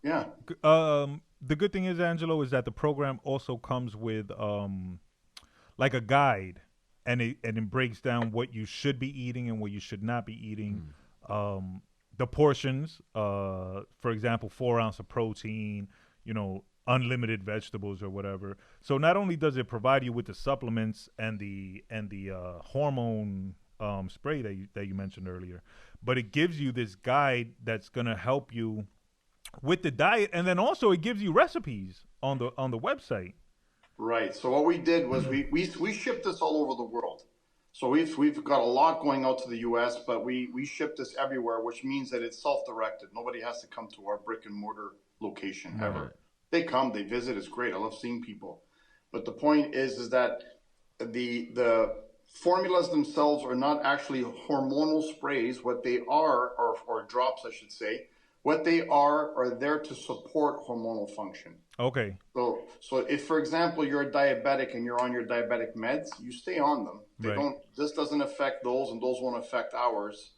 [SPEAKER 4] the
[SPEAKER 1] good thing is, Angelo, is that the program also comes with like a guide, and it breaks down what you should be eating and what you should not be eating. The portions, for example, 4 ounces of protein, unlimited vegetables or whatever. So not only does it provide you with the supplements and the hormone spray that you mentioned earlier, but it gives you this guide that's gonna help you with the diet, and then also it gives you recipes on the website.
[SPEAKER 4] Right. So what we did was we shipped this all over the world. So we've got a lot going out to the U.S., but we ship this everywhere, which means that it's self-directed. Nobody has to come to our brick and mortar location ever. They come, they visit. It's great. I love seeing people. But the point is that the formulas themselves are not actually hormonal sprays. What they are, or drops, I should say, what they are there to support hormonal function.
[SPEAKER 1] Okay.
[SPEAKER 4] So if, for example, you're a diabetic and you're on your diabetic meds, you stay on them. This doesn't affect those, and those won't affect ours.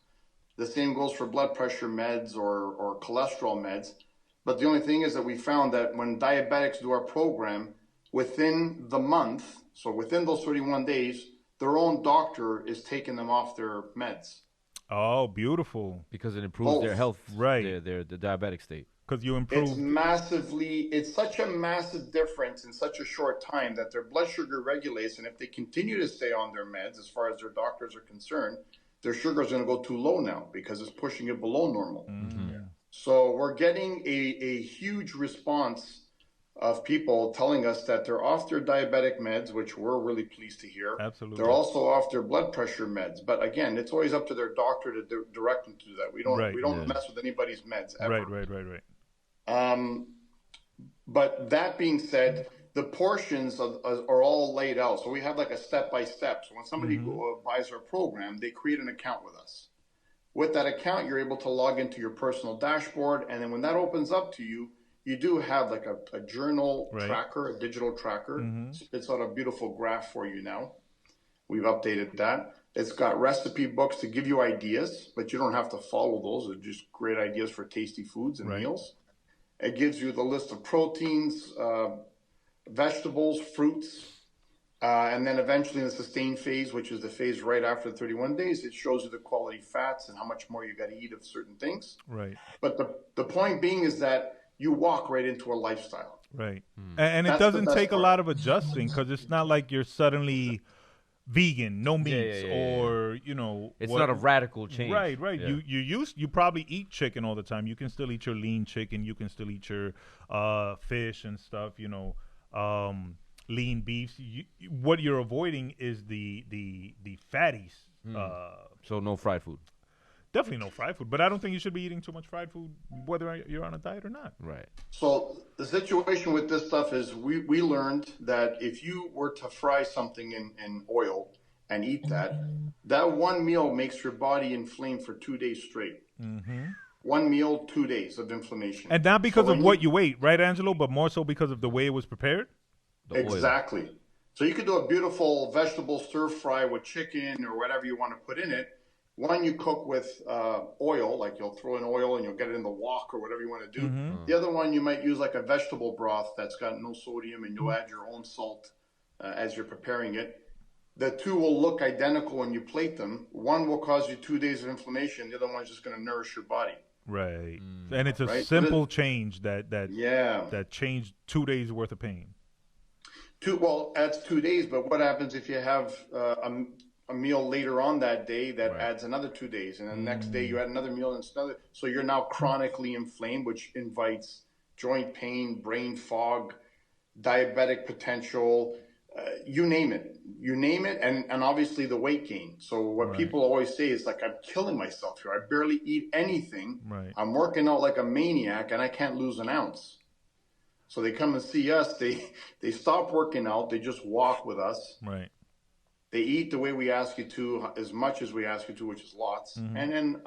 [SPEAKER 4] The same goes for blood pressure meds or cholesterol meds. But the only thing is that we found that when diabetics do our program, within the month, so within those 31 days, their own doctor is taking them off their meds.
[SPEAKER 1] Oh, beautiful.
[SPEAKER 2] Because it improves their health,
[SPEAKER 1] right?
[SPEAKER 2] Their diabetic state.
[SPEAKER 1] Because you improve.
[SPEAKER 4] It's such a massive difference in such a short time that their blood sugar regulates. And if they continue to stay on their meds, as far as their doctors are concerned, their sugar is going to go too low now because it's pushing it below normal.
[SPEAKER 1] Mm-hmm. Yeah.
[SPEAKER 4] So we're getting a huge response of people telling us that they're off their diabetic meds, which we're really pleased to hear.
[SPEAKER 1] Absolutely.
[SPEAKER 4] They're also off their blood pressure meds. But again, it's always up to their doctor to direct them to do that. We don't mess with anybody's meds ever.
[SPEAKER 1] Right.
[SPEAKER 4] But that being said, the portions are all laid out. So we have like a step-by-step. So when somebody buys our program, they create an account with us. With that account, you're able to log into your personal dashboard. And then when that opens up to you, you do have like a journal tracker, a digital tracker. Spits out a beautiful graph for you now. We've updated that. It's got recipe books to give you ideas, but you don't have to follow those. They're just great ideas for tasty foods and meals. It gives you the list of proteins, vegetables, fruits, and then eventually in the sustain phase, which is the phase right after the 31 days, it shows you the quality fats and how much more you got to eat of certain things.
[SPEAKER 1] Right.
[SPEAKER 4] But the point being is that you walk right into a lifestyle.
[SPEAKER 1] Right. And it doesn't take a lot of adjusting because it's not like you're suddenly vegan, no meats, or
[SPEAKER 2] it's not a radical change.
[SPEAKER 1] Right. You probably eat chicken all the time. You can still eat your lean chicken. You can still eat your fish and stuff. Lean beefs. What you're avoiding is the fatties.
[SPEAKER 2] So no fried food.
[SPEAKER 1] Definitely no fried food, but I don't think you should be eating too much fried food, whether you're on a diet or not.
[SPEAKER 2] Right.
[SPEAKER 4] So the situation with this stuff is we learned that if you were to fry something in oil and eat that one meal makes your body inflamed for 2 days straight. One meal, 2 days of inflammation.
[SPEAKER 1] And not because of what you ate, right, Angelo, but more so because of the way it was prepared?
[SPEAKER 4] Exactly. Oil. So you could do a beautiful vegetable stir fry with chicken or whatever you want to put in it. One you cook with oil, like you'll throw in oil and you'll get it in the wok or whatever you want to do. The other one you might use like a vegetable broth that's got no sodium, and you'll add your own salt as you're preparing it. The two will look identical when you plate them. One will cause you 2 days of inflammation. The other one's just going to nourish your body.
[SPEAKER 1] Right. And it's a simple change that changed 2 days worth of pain.
[SPEAKER 4] That's 2 days, but what happens if you have a meal later on that day that adds another 2 days, and then the next day you add another meal and another, so you're now chronically inflamed, which invites joint pain, brain fog, diabetic potential, you name it, and obviously the weight gain. So what people always say is like, I'm killing myself here. I barely eat anything. I'm working out like a maniac and I can't lose an ounce. So they come and see us. They stop working out. They just walk with us.
[SPEAKER 1] Right.
[SPEAKER 4] They eat the way we ask you to, as much as we ask you to, which is lots. And then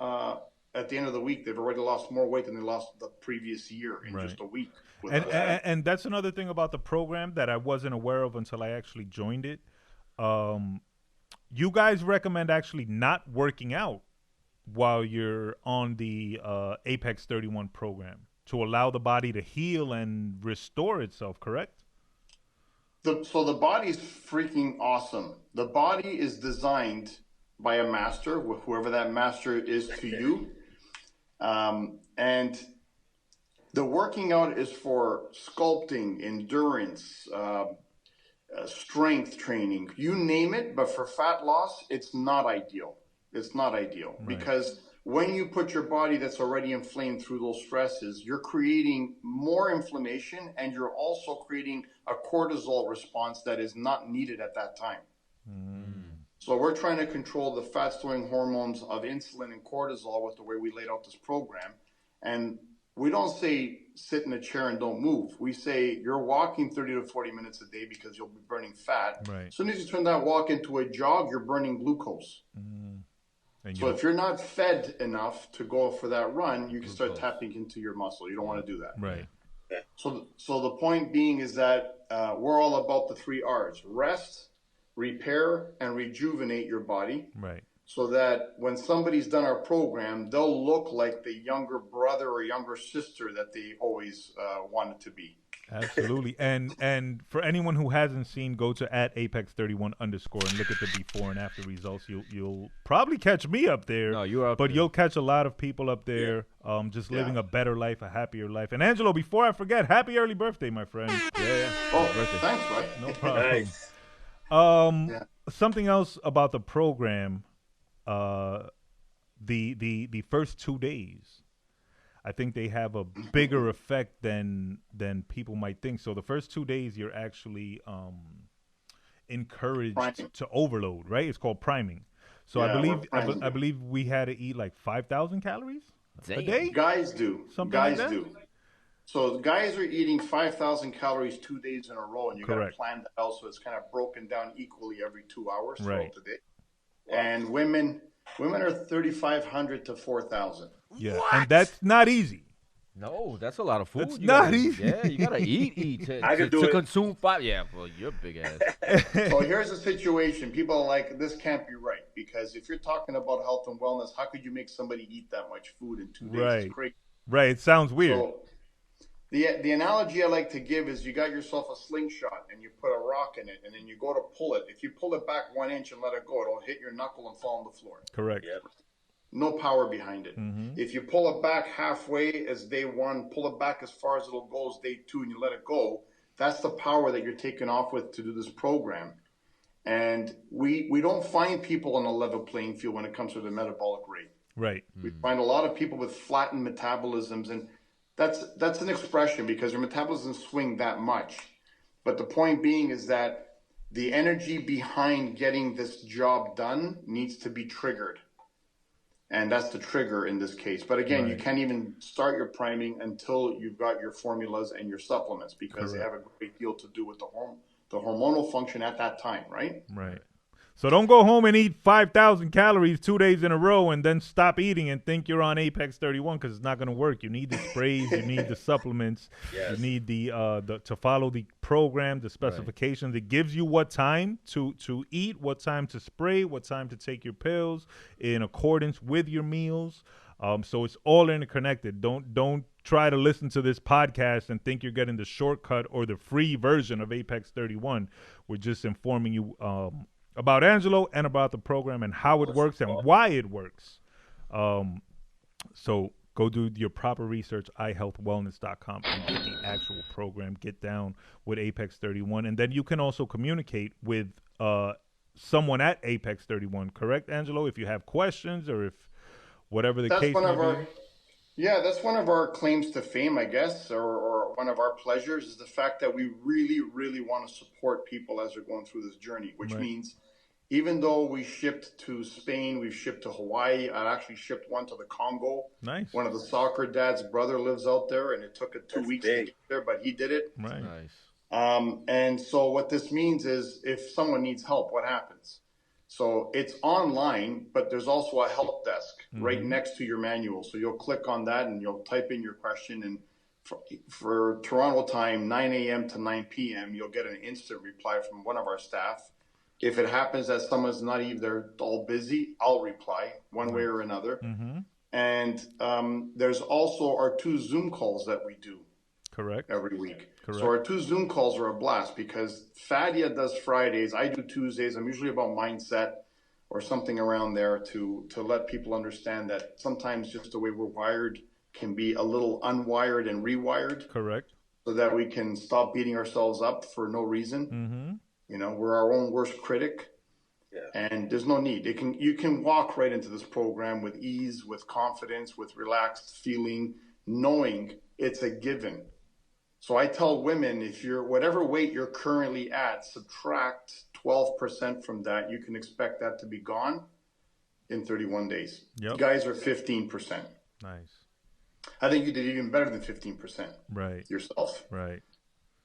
[SPEAKER 4] at the end of the week, they've already lost more weight than they lost the previous year in just a week.
[SPEAKER 1] And that's another thing about the program that I wasn't aware of until I actually joined it. You guys recommend actually not working out while you're on the Apex 31 program to allow the body to heal and restore itself, correct?
[SPEAKER 4] So the body's freaking awesome. The body is designed by a master, whoever that master is to you. And the working out is for sculpting, endurance, strength training, you name it. But for fat loss, it's not ideal. It's not ideal because when you put your body that's already inflamed through those stresses, you're creating more inflammation, and you're also creating a cortisol response that is not needed at that time. So we're trying to control the fat storing hormones of insulin and cortisol with the way we laid out this program. And we don't say sit in a chair and don't move. We say you're walking 30 to 40 minutes a day because you'll be burning fat.
[SPEAKER 1] Right.
[SPEAKER 4] As soon as you turn that walk into a jog, you're burning glucose. So if you're not fed enough to go for that run, you can start tapping into your muscle. You don't want to do that.
[SPEAKER 1] Right.
[SPEAKER 4] So the point being is that we're all about the 3 R's: rest, repair, and rejuvenate your body.
[SPEAKER 1] Right.
[SPEAKER 4] So that when somebody's done our program, they'll look like the younger brother or younger sister that they always wanted to be.
[SPEAKER 1] Absolutely. And for anyone who hasn't seen, go to @Apex31_ and look at the before and after results. You'll probably catch me up there.
[SPEAKER 2] No, you're up
[SPEAKER 1] but
[SPEAKER 2] there.
[SPEAKER 1] you'll catch a lot of people up there just living a better life, a happier life. And Angelo, before I forget, happy early birthday, my friend.
[SPEAKER 2] Yeah.
[SPEAKER 4] Oh, thanks, bud.
[SPEAKER 1] No problem.
[SPEAKER 3] Nice.
[SPEAKER 1] Something else about the program, the first 2 days, I think they have a bigger effect than people might think. So the first 2 days, you're actually encouraged to overload, right? It's called priming. So I believe we had to eat like 5,000 calories a day.
[SPEAKER 4] Guys do.
[SPEAKER 1] Something
[SPEAKER 4] do. So guys are eating 5,000 calories 2 days in a row, and you got to plan that out so it's kind of broken down equally every 2 hours throughout the day. And women are 3,500 to 4,000.
[SPEAKER 1] Yeah, and that's not easy.
[SPEAKER 2] No, that's a lot of food.
[SPEAKER 1] It's not easy.
[SPEAKER 2] Yeah, you gotta eat to consume 5. Yeah, well, you're big ass.
[SPEAKER 4] So here's the situation. People are like, this can't be right, because if you're talking about health and wellness, how could you make somebody eat that much food in 2 days?
[SPEAKER 1] Right.
[SPEAKER 4] It's crazy.
[SPEAKER 1] Right. It sounds weird.
[SPEAKER 4] So the analogy I like to give is you got yourself a slingshot and you put a rock in it, and then you go to pull it. If you pull it back 1 inch and let it go, it'll hit your knuckle and fall on the floor.
[SPEAKER 1] Correct.
[SPEAKER 3] Yep.
[SPEAKER 4] No power behind it. If you pull it back halfway as day 1, pull it back as far as it'll go as day 2, and you let it go, that's the power that you're taking off with to do this program. And we don't find people on a level playing field when it comes to the metabolic rate.
[SPEAKER 1] Right.
[SPEAKER 4] We find a lot of people with flattened metabolisms, and that's an expression because your metabolism swing that much. But the point being is that the energy behind getting this job done needs to be triggered. And that's the trigger in this case. But again, you can't even start your priming until you've got your formulas and your supplements, because they have a great deal to do with the hormonal function at that time, right?
[SPEAKER 1] Right. So don't go home and eat 5,000 calories 2 days in a row and then stop eating and think you're on Apex 31, because it's not going to work. You need the sprays, you need the supplements, you need the to follow the program, the specifications. It gives you what time to eat, what time to spray, what time to take your pills in accordance with your meals. So it's all interconnected. Don't try to listen to this podcast and think you're getting the shortcut or the free version of Apex 31. We're just informing you about Angelo and about the program and how it works and why it works. So go do your proper research, iHealthWellness.com, and get the actual program. Get down with Apex 31. And then you can also communicate with someone at Apex 31, correct, Angelo? If you have questions or if whatever the case may be.
[SPEAKER 4] Yeah, that's one of our claims to fame, I guess, or one of our pleasures, is the fact that we really, really want to support people as they're going through this journey, which means even though we shipped to Spain, we've shipped to Hawaii. I actually shipped one to the Congo.
[SPEAKER 1] Nice.
[SPEAKER 4] One of the soccer dad's brother lives out there, and it took it 2 weeks to get there, but he did it.
[SPEAKER 1] Right.
[SPEAKER 2] Nice.
[SPEAKER 4] And so what this means is if someone needs help, what happens? So it's online, but there's also a help desk right next to your manual. So you'll click on that and you'll type in your question. And for Toronto time, 9 a.m. to 9 p.m., you'll get an instant reply from one of our staff. If it happens that someone's not either all busy, I'll reply one way or another. And there's also our 2 Zoom calls that we do.
[SPEAKER 1] Correct.
[SPEAKER 4] Every week.
[SPEAKER 1] Correct.
[SPEAKER 4] So our 2 Zoom calls are a blast because Fadia does Fridays. I do Tuesdays. I'm usually about mindset or something around there to let people understand that sometimes just the way we're wired can be a little unwired and rewired.
[SPEAKER 1] Correct.
[SPEAKER 4] So that we can stop beating ourselves up for no reason. You know, we're our own worst critic. And there's no need. You can walk right into this program with ease, with confidence, with relaxed feeling, knowing it's a given. So I tell women, if you're whatever weight you're currently at, subtract 12% from that, you can expect that to be gone in 31 days.
[SPEAKER 1] Yep.
[SPEAKER 4] Guys are 15%.
[SPEAKER 1] Nice.
[SPEAKER 4] I think you did even better than 15%
[SPEAKER 1] Right.
[SPEAKER 4] yourself.
[SPEAKER 1] Right.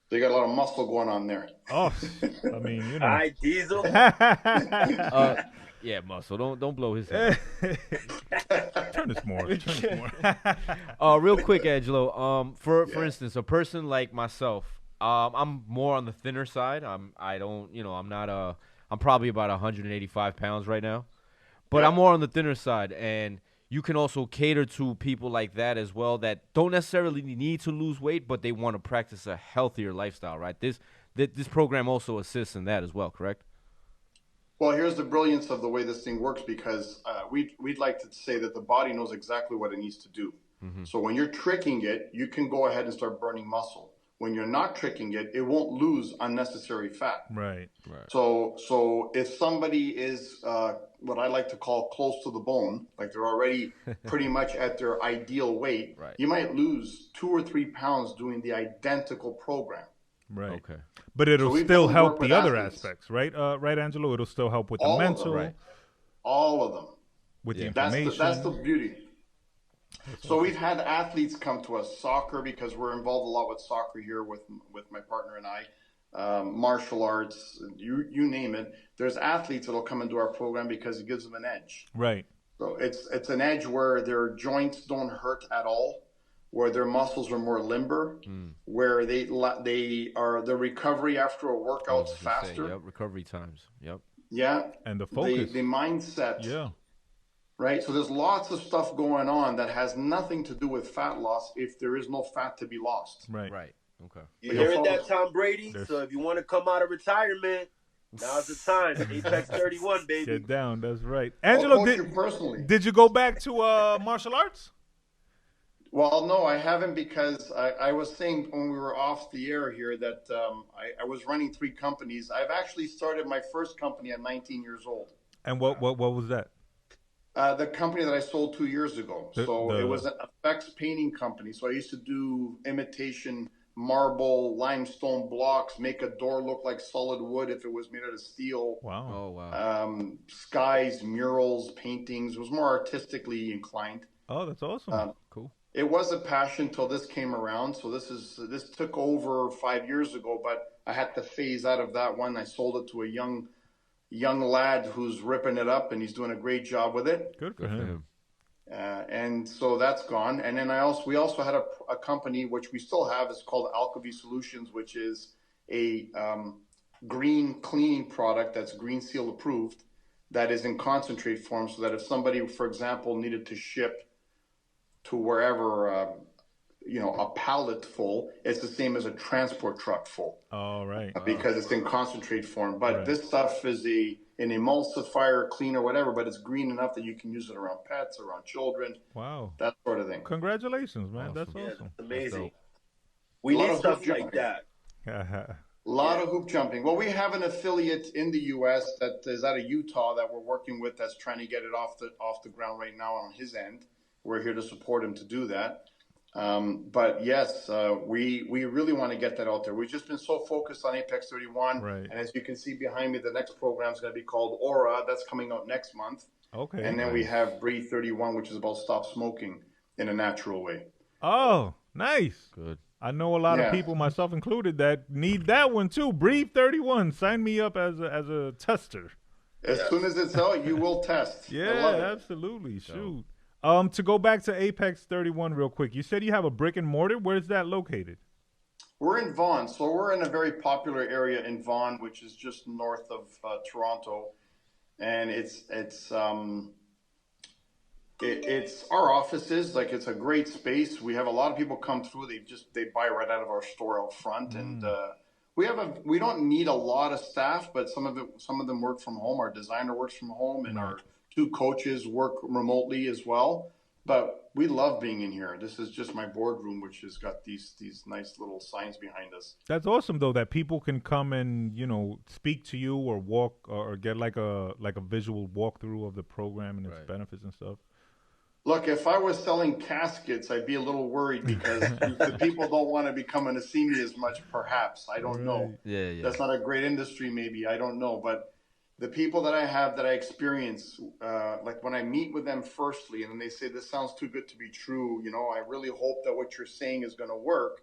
[SPEAKER 4] So you got a lot of muscle going on there.
[SPEAKER 1] Oh, I mean, you know.
[SPEAKER 3] All right, Diesel.
[SPEAKER 2] Yeah, muscle. Don't blow his head.
[SPEAKER 1] Turn this more.
[SPEAKER 2] Real quick, Angelo. For instance, a person like myself, I'm more on the thinner side. I'm probably about 185 pounds right now, but I'm more on the thinner side, and you can also cater to people like that as well that don't necessarily need to lose weight, but they want to practice a healthier lifestyle, right? This program also assists in that as well, correct?
[SPEAKER 4] Well, here's the brilliance of the way this thing works, because we'd like to say that the body knows exactly what it needs to do. Mm-hmm. So when you're tricking it, you can go ahead and start burning muscle. When you're not tricking it, it won't lose unnecessary fat.
[SPEAKER 1] Right.
[SPEAKER 4] So if somebody is what I like to call close to the bone, like they're already pretty much at their ideal weight, you might lose 2 or 3 pounds doing the identical program.
[SPEAKER 1] Right.
[SPEAKER 2] Okay.
[SPEAKER 1] But it'll still help the other aspects, right? Right, Angelo? It'll still help with the mental.
[SPEAKER 4] Right. All of them.
[SPEAKER 1] With the information.
[SPEAKER 4] That's the beauty. So we've had athletes come to us, soccer, because we're involved a lot with soccer here with my partner and I, martial arts, you name it. There's athletes that'll come into our program because it gives them an edge.
[SPEAKER 1] Right.
[SPEAKER 4] So it's an edge where their joints don't hurt at all, where their muscles are more limber, where the recovery after a workout's faster.
[SPEAKER 2] Recovery times. Yep.
[SPEAKER 4] Yeah.
[SPEAKER 1] And the focus.
[SPEAKER 4] The mindset.
[SPEAKER 1] Yeah.
[SPEAKER 4] Right. So there's lots of stuff going on that has nothing to do with fat loss if there is no fat to be lost.
[SPEAKER 1] Right.
[SPEAKER 2] Right. Okay.
[SPEAKER 3] You hearing that, Tom Brady? So if you want to come out of retirement, now's the time. Apex 31, baby.
[SPEAKER 1] Get down. That's right. Angelo, did you go back to martial arts?
[SPEAKER 4] Well, no, I haven't, because I was saying when we were off the air here that I was running 3 companies. I've actually started my first company at 19 years old.
[SPEAKER 1] And what was that?
[SPEAKER 4] The company that I sold 2 years ago. It was an effects painting company. So I used to do imitation marble, limestone blocks, make a door look like solid wood if it was made out of steel.
[SPEAKER 1] Wow.
[SPEAKER 2] Oh, wow.
[SPEAKER 4] Skies, murals, paintings. It was more artistically inclined.
[SPEAKER 1] Oh, that's awesome. Cool.
[SPEAKER 4] It was a passion till this came around. So this took over 5 years ago, but I had to phase out of that one. I sold it to a young lad who's ripping it up, and he's doing a great job with it.
[SPEAKER 1] Good for him.
[SPEAKER 4] And so that's gone. And then we also had a company, which we still have, is called Alchemy Solutions, which is a green cleaning product that's Green Seal approved, that is in concentrate form, so that if somebody, for example, needed to ship to wherever, a pallet full, it's the same as a transport truck full.
[SPEAKER 1] Oh, right.
[SPEAKER 4] Because it's in concentrate form. But this stuff is an emulsifier, cleaner, whatever, but it's green enough that you can use it around pets, around children.
[SPEAKER 1] Wow.
[SPEAKER 4] That sort of thing.
[SPEAKER 1] Congratulations, man. That's awesome.
[SPEAKER 3] That's amazing. We need stuff like that.
[SPEAKER 4] A lot of hoop jumping. Well, we have an affiliate in the U.S. that is out of Utah that we're working with, that's trying to get it off the ground right now on his end. We're here to support him to do that. But yes, we really want to get that out there. We've just been so focused on Apex 31.
[SPEAKER 1] Right.
[SPEAKER 4] And as you can see behind me, the next program is going to be called Aura. That's coming out next month.
[SPEAKER 1] Okay.
[SPEAKER 4] And then we have Breathe 31, which is about stop smoking in a natural way.
[SPEAKER 1] Oh, nice.
[SPEAKER 2] Good.
[SPEAKER 1] I know a lot of people, myself included, that need that one too. Breathe 31. Sign me up as a tester.
[SPEAKER 4] As soon as it's out, you will test.
[SPEAKER 1] Yeah, absolutely. Shoot. To go back to Apex 31 real quick, you said you have a brick and mortar. Where is that located? We're
[SPEAKER 4] in Vaughan. So we're in a very popular area in Vaughan, which is just north of Toronto. And it's our offices. Like, it's a great space. We have a lot of people come through. They buy right out of our store out front. And we don't need a lot of staff, but some of them work from home. Our designer works from home, and our 2 coaches work remotely as well. But we love being in here. This is just my boardroom, which has got these nice little signs behind us.
[SPEAKER 1] That's awesome, though, that people can come and, speak to you or walk or get like a visual walkthrough of the program and its benefits and stuff.
[SPEAKER 4] Look, if I was selling caskets, I'd be a little worried, because the people don't want to be coming to see me as much, perhaps. I don't know.
[SPEAKER 2] Yeah.
[SPEAKER 4] That's not a great industry, maybe. I don't know. But the people that I have that I experience, like when I meet with them firstly, and then they say, this sounds too good to be true. You know, I really hope that what you're saying is going to work.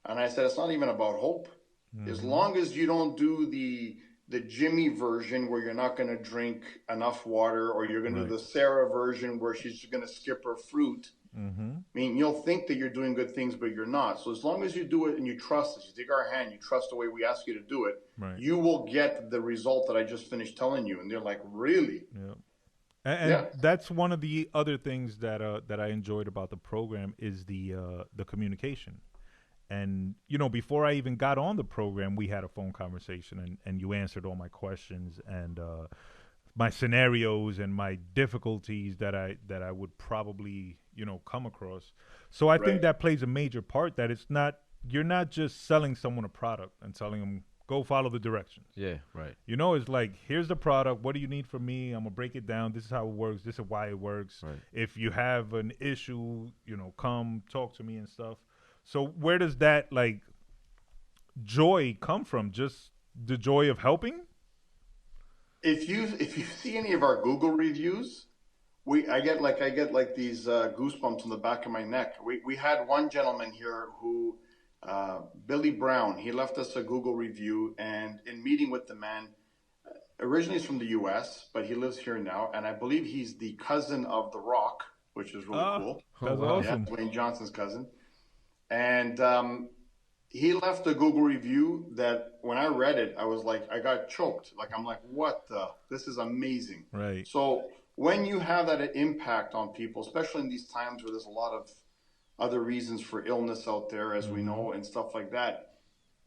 [SPEAKER 4] And I said, it's not even about hope. As long as you don't do the Jimmy version where you're not going to drink enough water, or you're going to do the Sarah version where she's just going to skip her fruit. I mean, you'll think that you're doing good things, but you're not. So as long as you do it and you trust us, you take our hand, you trust the way we ask you to do it, you will get the result that I just finished telling you. And they're like, really?
[SPEAKER 1] Yeah. And that's one of the other things that I enjoyed about the program is the communication. And, you know, before I even got on the program, we had a phone conversation, and you answered all my questions and my scenarios and my difficulties that I would probably, you know, come across. So I think that plays a major part, that you're not just selling someone a product and telling them, go follow the directions.
[SPEAKER 2] Yeah, right.
[SPEAKER 1] You know, it's like, here's the product. What do you need from me? I'm going to break it down. This is how it works. This is why it works.
[SPEAKER 2] Right.
[SPEAKER 1] If you have an issue, you know, come talk to me and stuff. So where does that, like, joy come from? Just the joy of helping?
[SPEAKER 4] If you see any of our Google reviews, I get like these goosebumps on the back of my neck. We had one gentleman here who, Billy Brown, he left us a Google review, and in meeting with the man, originally he's from the U.S., but he lives here now, and I believe he's the cousin of The Rock, which is really cool.
[SPEAKER 1] That's awesome.
[SPEAKER 4] Yeah, Dwayne Johnson's cousin. And he left a Google review that when I read it, I was like, I got choked. Like, I'm like, this is amazing.
[SPEAKER 1] Right.
[SPEAKER 4] So when you have that impact on people, especially in these times where there's a lot of other reasons for illness out there, as we know, and stuff like that,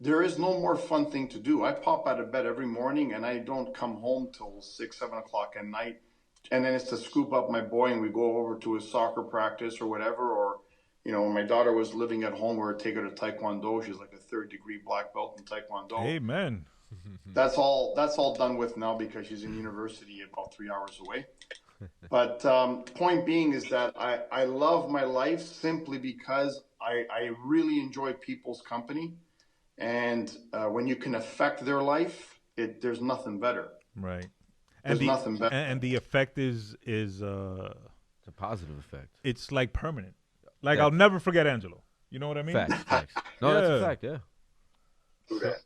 [SPEAKER 4] there is no more fun thing to do. I pop out of bed every morning and I don't come home till 6, 7 o'clock at night. And then it's to scoop up my boy and we go over to his soccer practice or whatever. Or, you know, when my daughter was living at home, we would take her to Taekwondo. She's like a 3rd-degree black belt in Taekwondo.
[SPEAKER 1] Amen.
[SPEAKER 4] That's all done with now because she's in university about 3 hours away. But point being is that I love my life simply because I really enjoy people's company. And when you can affect their life, there's nothing better.
[SPEAKER 1] Right.
[SPEAKER 4] There's nothing better.
[SPEAKER 1] And the effect is
[SPEAKER 2] it's a positive effect.
[SPEAKER 1] It's like permanent. Like, I'll never forget Angelo. You know what I mean?
[SPEAKER 2] Facts. No, that's a fact, yeah.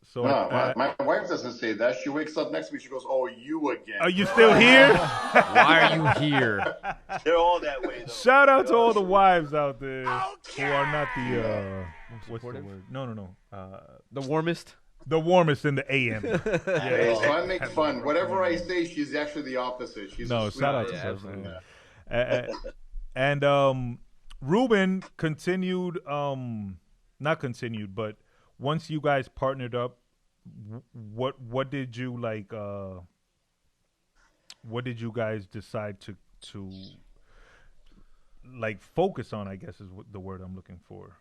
[SPEAKER 4] So my wife doesn't say that. She wakes up next week. She goes, "Oh, you again?
[SPEAKER 1] Are you still here?
[SPEAKER 2] Why are you here?"
[SPEAKER 3] They're all that way, though.
[SPEAKER 1] Shout out to all the wives out there who are not the what's the word? No.
[SPEAKER 2] The warmest.
[SPEAKER 1] The warmest in the AM.
[SPEAKER 4] Yeah, so I make fun. Whatever I say, she's actually the opposite. She's
[SPEAKER 1] shout out to her. And Ruben continued, not continued, but once you guys partnered up, what did you like? What did you guys decide to like focus on? I guess is the word I'm looking for.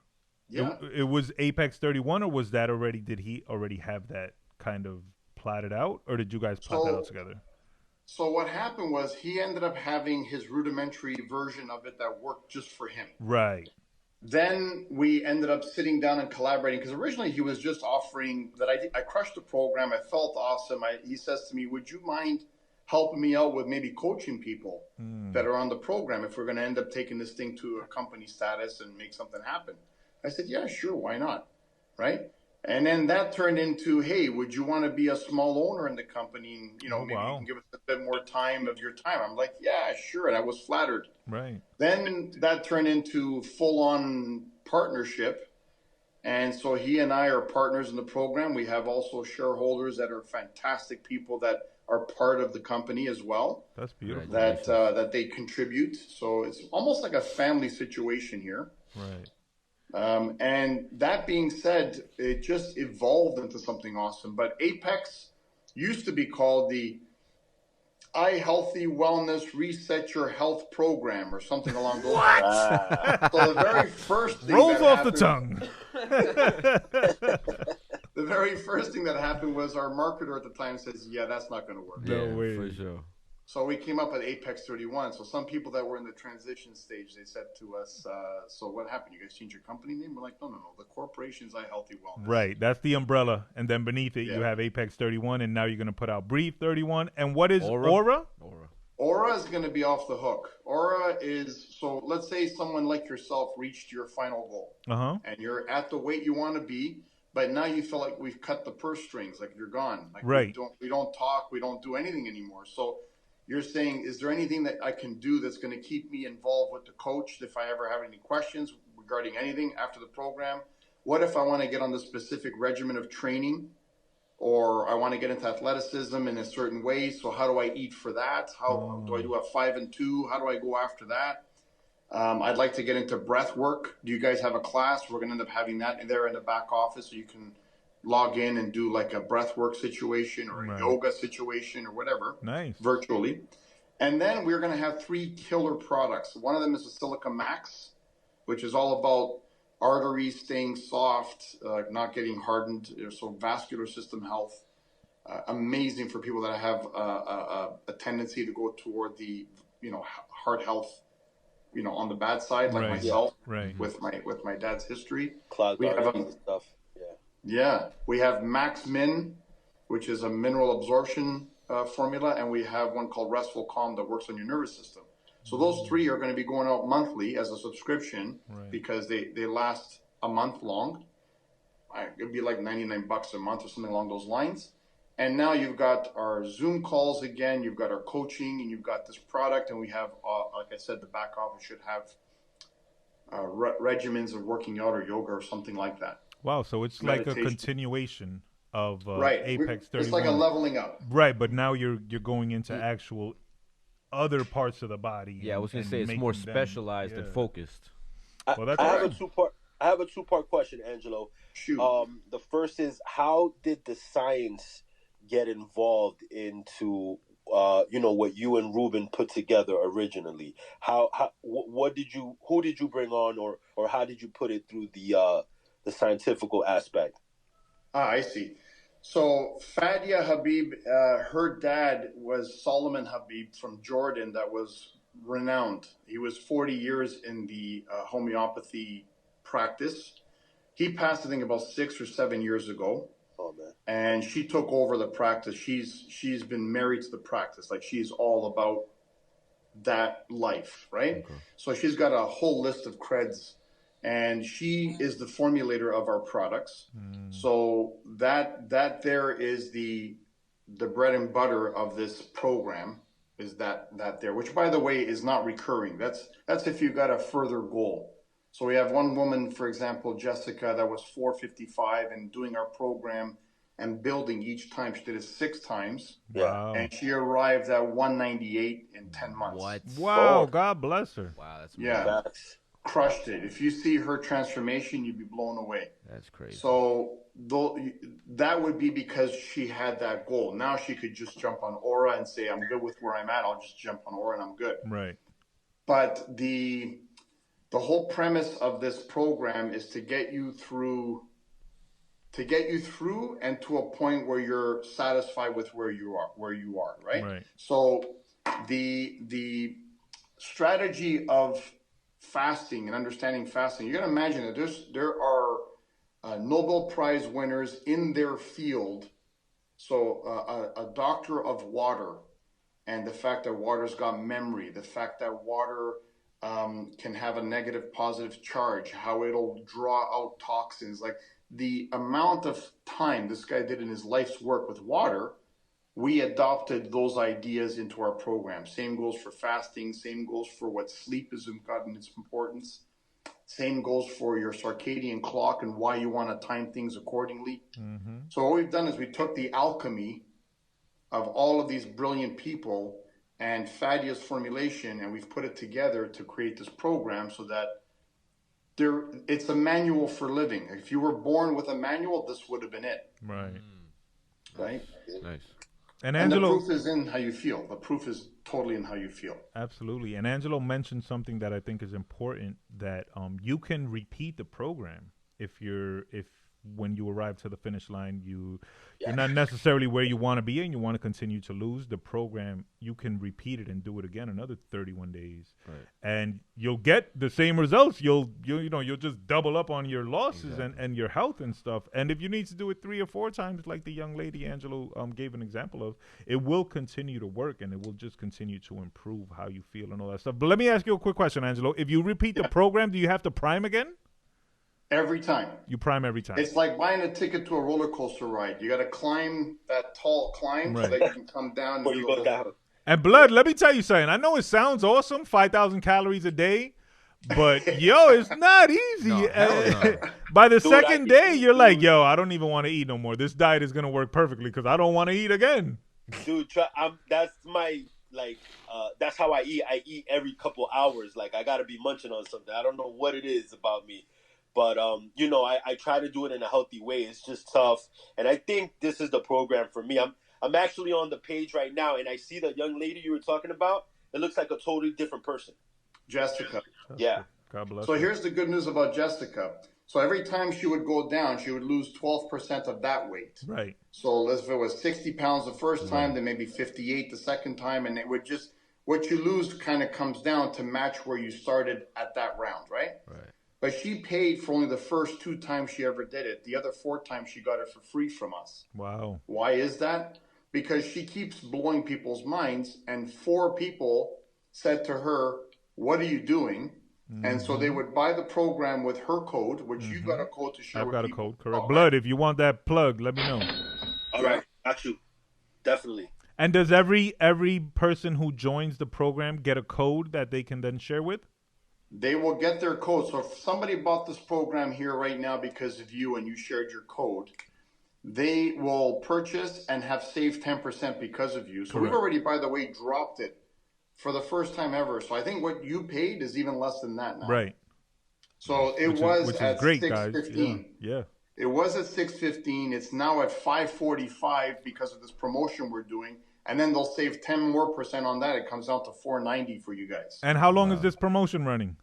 [SPEAKER 4] Yeah.
[SPEAKER 1] It was Apex 31, or was that already? Did he already have that kind of plotted out, or did you guys plot that out together?
[SPEAKER 4] So what happened was he ended up having his rudimentary version of it that worked just for him.
[SPEAKER 1] Right.
[SPEAKER 4] Then we ended up sitting down and collaborating because originally he was just offering that I crushed the program. I felt awesome. He says to me, "Would you mind helping me out with maybe coaching people that are on the program if we're going to end up taking this thing to a company status and make something happen?" I said, "Yeah, sure. Why not?" Right. And then that turned into, "Hey, would you want to be a small owner in the company? And, you know, maybe you can give us a bit more time of your time." I'm like, "Yeah, sure." And I was flattered.
[SPEAKER 1] Right.
[SPEAKER 4] Then that turned into full-on partnership. And so he and I are partners in the program. We have also shareholders that are fantastic people that are part of the company as well.
[SPEAKER 1] That's beautiful.
[SPEAKER 4] That they contribute. So it's almost like a family situation here.
[SPEAKER 1] Right.
[SPEAKER 4] And that being said, it just evolved into something awesome. But Apex used to be called the iHealthe Wellness Reset Your Health Program or something along those lines. So the very first thing
[SPEAKER 1] rolls off the tongue.
[SPEAKER 4] The very first thing that happened was our marketer at the time says, "Yeah, that's not going to work."
[SPEAKER 1] No way.
[SPEAKER 2] For sure.
[SPEAKER 4] So we came up with Apex 31. So some people that were in the transition stage, they said to us, so what happened? You guys changed your company name? We're like, no. The corporation's iHealthe Wellness.
[SPEAKER 1] Right. That's the umbrella. And then beneath it, you have Apex 31. And now you're going to put out Breathe 31. And what is Aura?
[SPEAKER 4] Aura is going to be off the hook. Aura is, so let's say someone like yourself reached your final goal. And you're at the weight you want to be, but now you feel like we've cut the purse strings, like you're gone. Like we don't talk, we don't do anything anymore. So you're saying, is there anything that I can do that's going to keep me involved with the coach if I ever have any questions regarding anything after the program? What if I want to get on the specific regimen of training, or I want to get into athleticism in a certain way? So how do I eat for that? How do I do a 5 and 2? How do I go after that? I'd like to get into breath work. Do you guys have a class? We're going to end up having that in there in the back office, so you can log in and do like a breath work situation or a yoga situation or whatever.
[SPEAKER 1] Nice.
[SPEAKER 4] Virtually. And then we're going to have 3 killer products. One of them is the Silica Max, which is all about arteries staying soft, not getting hardened. So vascular system health. Amazing for people that have a tendency to go toward the, heart health, on the bad side, like myself, with my dad's history.
[SPEAKER 3] Clogged arteries and stuff.
[SPEAKER 4] Yeah, we have Max Min, which is a mineral absorption formula, and we have one called Restful Calm that works on your nervous system. So those 3 are going to be going out monthly as a subscription because they last a month long. It'd be like $99 a month or something along those lines. And now you've got our Zoom calls again, you've got our coaching, and you've got this product, and we have, like I said, the back office should have regimens of working out or yoga or something like that.
[SPEAKER 1] Wow, so it's meditation. Like a continuation of Apex 31.
[SPEAKER 4] It's like a leveling up.
[SPEAKER 1] Right, but now you're going into actual other parts of the body.
[SPEAKER 2] Yeah, I was going to say it's more specialized and focused.
[SPEAKER 3] I have a two-part question, Angelo.
[SPEAKER 4] Shoot.
[SPEAKER 3] The first is, how did the science get involved into what you and Ruben put together originally? Who did you bring on, or how did you put it through the scientific aspect?
[SPEAKER 4] I see. So Fadia Habib, her dad was Solomon Habib from Jordan, that was renowned. He was 40 years in the homeopathy practice. He passed, I think, about 6 or 7 years ago.
[SPEAKER 3] Oh, man.
[SPEAKER 4] And she took over the practice. She's been married to the practice. Like, she's all about that life, right? Okay. So she's got a whole list of creds, and she is the formulator of our products. So that there is the bread and butter of this program, is that there, which, by the way, is not recurring. That's if you got a further goal. So we have one woman, for example, Jessica, that was 455 and doing our program and building each time. She did it 6 times.
[SPEAKER 1] Wow.
[SPEAKER 4] And she arrived at 198 in 10 months.
[SPEAKER 2] What?
[SPEAKER 1] Wow, God bless her.
[SPEAKER 2] Wow, that's amazing.
[SPEAKER 4] Yeah. Crushed it. If you see her transformation, you'd be blown away.
[SPEAKER 2] That's crazy.
[SPEAKER 4] So that would be because she had that goal. Now she could just jump on Aura and say, I'm good with where I'm at. I'll just jump on Aura and I'm good.
[SPEAKER 1] Right.
[SPEAKER 4] But the whole premise of this program is to get you through and to a point where you're satisfied with where you are, right? So the strategy of fasting and understanding fasting, you got to imagine that there are Nobel Prize winners in their field. So a doctor of water, and the fact that water's got memory, the fact that water can have a negative positive charge, how it'll draw out toxins, like the amount of time this guy did in his life's work with water. We adopted those ideas into our program. Same goes for fasting, same goes for what sleep has gotten its importance. Same goes for your circadian clock and why you want to time things accordingly. So what we've done is we took the alchemy of all of these brilliant people and Fadia's formulation, and we've put it together to create this program so that it's a manual for living. If you were born with a manual, this would have been it.
[SPEAKER 1] Right.
[SPEAKER 4] Right?
[SPEAKER 2] Nice.
[SPEAKER 1] And Angelo,
[SPEAKER 4] the proof is in how you feel. The proof is totally in how you feel.
[SPEAKER 1] Absolutely. And Angelo mentioned something that I think is important, that you can repeat the program if when you arrive to the finish line, you're not necessarily where you want to be, and you want to continue to lose. The program, you can repeat it and do it again another 31 days, and you'll get the same results. You'll just double up on your losses and your health and stuff. And if you need to do it 3 or 4 times, like the young lady Angelo gave an example of, it will continue to work, and it will just continue to improve how you feel and all that stuff. But let me ask you a quick question, Angelo. If you repeat the program, do you have to prime again?
[SPEAKER 4] Every time.
[SPEAKER 1] You prime every time.
[SPEAKER 4] It's like buying a ticket to a roller coaster ride. You got to climb that tall climb so that you can come down.
[SPEAKER 3] Or you go down.
[SPEAKER 1] And Blood, let me tell you something. I know it sounds awesome, 5,000 calories a day, but yo, it's not easy.
[SPEAKER 2] No.
[SPEAKER 1] By the second day, you're like, yo, I don't even want to eat no more. This diet is gonna work perfectly because I don't want to eat again.
[SPEAKER 3] Dude, that's my that's how I eat. I eat every couple hours. Like I gotta be munching on something. I don't know what it is about me. But, I try to do it in a healthy way. It's just tough. And I think this is the program for me. I'm actually on the page right now, and I see the young lady you were talking about. It looks like a totally different person.
[SPEAKER 4] Jessica.
[SPEAKER 3] Yeah.
[SPEAKER 1] God bless
[SPEAKER 4] So
[SPEAKER 1] her.
[SPEAKER 4] here's the good news about Jessica. So every time she would go down, she would lose 12% of that weight.
[SPEAKER 1] Right.
[SPEAKER 4] So if it was 60 pounds the first time, then maybe 58 the second time. And it would just, what you lose kind of comes down to match where you started at that round, right?
[SPEAKER 2] Right.
[SPEAKER 4] But she paid for only the first 2 times she ever did it. The other 4 times she got it for free from us.
[SPEAKER 1] Wow.
[SPEAKER 4] Why is that? Because she keeps blowing people's minds, and 4 people said to her, "What are you doing?" And so they would buy the program with her code, which you got a code to share
[SPEAKER 1] I've
[SPEAKER 4] with
[SPEAKER 1] got a
[SPEAKER 4] people.
[SPEAKER 1] code, correct. Blood, if you want that plug, let me know.
[SPEAKER 3] All right. Got you. Definitely.
[SPEAKER 1] And does every person who joins the program get a code that they can then share with?
[SPEAKER 4] They will get their code. So if somebody bought this program here right now because of you and you shared your code, they will purchase and have saved 10% because of you. So we've already, by the way, dropped it for the first time ever. So I think what you paid is even less than that now.
[SPEAKER 1] Right.
[SPEAKER 4] So it was at
[SPEAKER 1] great, guys.
[SPEAKER 4] $6.15.
[SPEAKER 1] Yeah.
[SPEAKER 4] It was at $6.15. It's now at $5.45 because of this promotion we're doing. And then they'll save 10% more on that. It comes out to $4.90 for you guys.
[SPEAKER 1] And how long is this promotion running?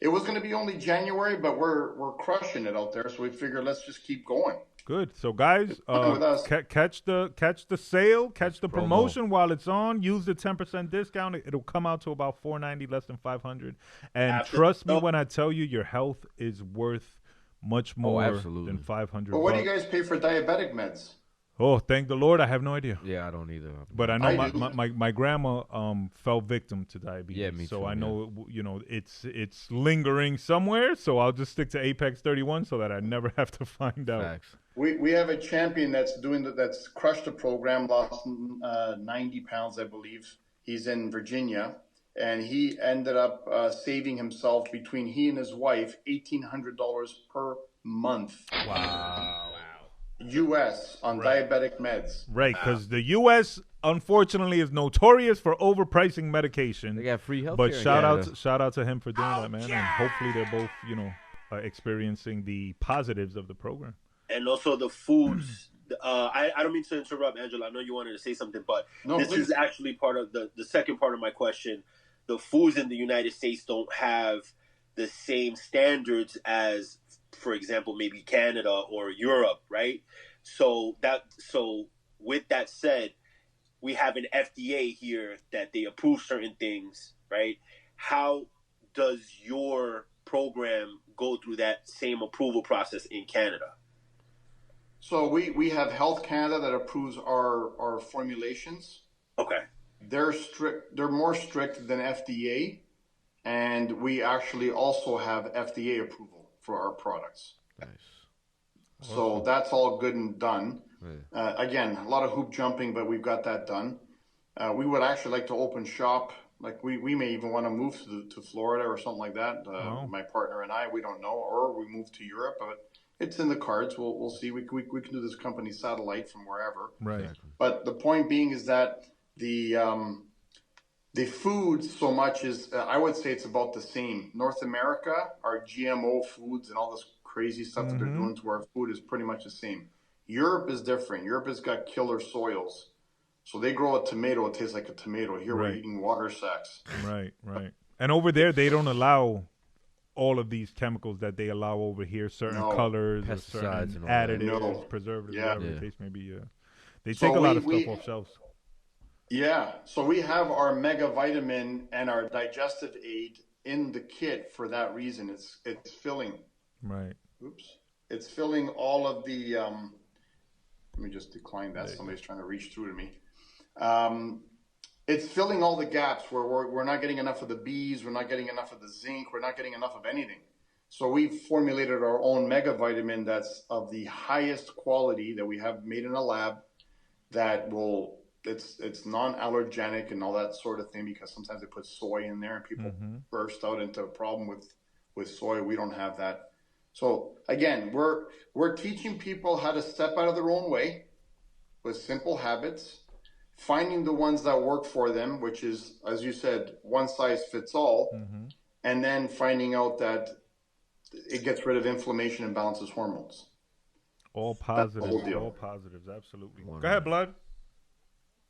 [SPEAKER 4] It was going to be only January, but we're crushing it out there. So we figured let's just keep going.
[SPEAKER 1] Good. So guys,
[SPEAKER 4] with us.
[SPEAKER 1] catch the sale, catch the promotion while it's on. Use the 10% discount. It'll come out to about $4.90, less than $500. And trust me when I tell you, your health is worth much more than $500.
[SPEAKER 4] But what do you guys pay for diabetic meds?
[SPEAKER 1] Oh, thank the Lord, I have no idea.
[SPEAKER 2] Yeah, I don't either.
[SPEAKER 1] But I know my grandma fell victim to diabetes.
[SPEAKER 2] Yeah, me
[SPEAKER 1] so
[SPEAKER 2] too,
[SPEAKER 1] I know it's lingering somewhere. So I'll just stick to Apex 31 so that I never have to find out.
[SPEAKER 2] Facts.
[SPEAKER 4] We have a champion that's that's crushed the program, lost 90 pounds, I believe. He's in Virginia, and he ended up saving himself between he and his wife $1,800 per month.
[SPEAKER 1] Wow.
[SPEAKER 4] U.S. on diabetic meds.
[SPEAKER 1] Right, because the U.S. unfortunately is notorious for overpricing medication.
[SPEAKER 2] They got free health.
[SPEAKER 1] But shout out to him for doing that, man. And hopefully they're both, experiencing the positives of the program.
[SPEAKER 3] And also the foods. I don't mean to interrupt, Angela. I know you wanted to say something, but this is actually part of the second part of my question. The foods in the United States don't have the same standards as, for example, maybe Canada or Europe, right? So with that said, we have an FDA here that they approve certain things, right? How does your program go through that same approval process in Canada?
[SPEAKER 4] So we have Health Canada that approves our formulations.
[SPEAKER 3] Okay.
[SPEAKER 4] They're strict. They're more strict than FDA, and we actually also have FDA approval for our products.
[SPEAKER 2] Nice.
[SPEAKER 4] So that's all good and done. Again, a lot of hoop jumping, but we've got that done. We would actually like to open shop. Like we may even want to move to Florida or something like that. My partner and I, we don't know, or we move to Europe, but it's in the cards. We'll see. We can do this company satellite from wherever.
[SPEAKER 1] Right.
[SPEAKER 4] But the point being is that the food so much is, I would say it's about the same. North America, our GMO foods and all this crazy stuff that they're doing to our food is pretty much the same. Europe is different. Europe has got killer soils. So they grow a tomato, it tastes like a tomato. Here we're eating water sacks.
[SPEAKER 1] Right. And over there, they don't allow all of these chemicals that they allow over here, certain colors, or
[SPEAKER 2] Pesticides
[SPEAKER 1] certain
[SPEAKER 2] and all that.
[SPEAKER 1] additives, preservatives, whatever the case may be. They take a lot of stuff off shelves.
[SPEAKER 4] Yeah, so we have our mega vitamin and our digestive aid in the kit for that reason. It's filling.
[SPEAKER 1] Right.
[SPEAKER 4] Oops. It's filling all of the. Let me just decline that. Somebody's trying to reach through to me. It's filling all the gaps where we're not getting enough of the B's, we're not getting enough of the zinc, we're not getting enough of anything. So we've formulated our own mega vitamin that's of the highest quality that we have made in a lab that will. It's non-allergenic and all that sort of thing, because sometimes they put soy in there and people burst out into a problem with soy. We don't have that. So again, we're teaching people how to step out of their own way with simple habits, finding the ones that work for them, which is, as you said, one size fits all, and then finding out that it gets rid of inflammation and balances hormones.
[SPEAKER 1] All positives, all positives, absolutely. Go ahead, Blood.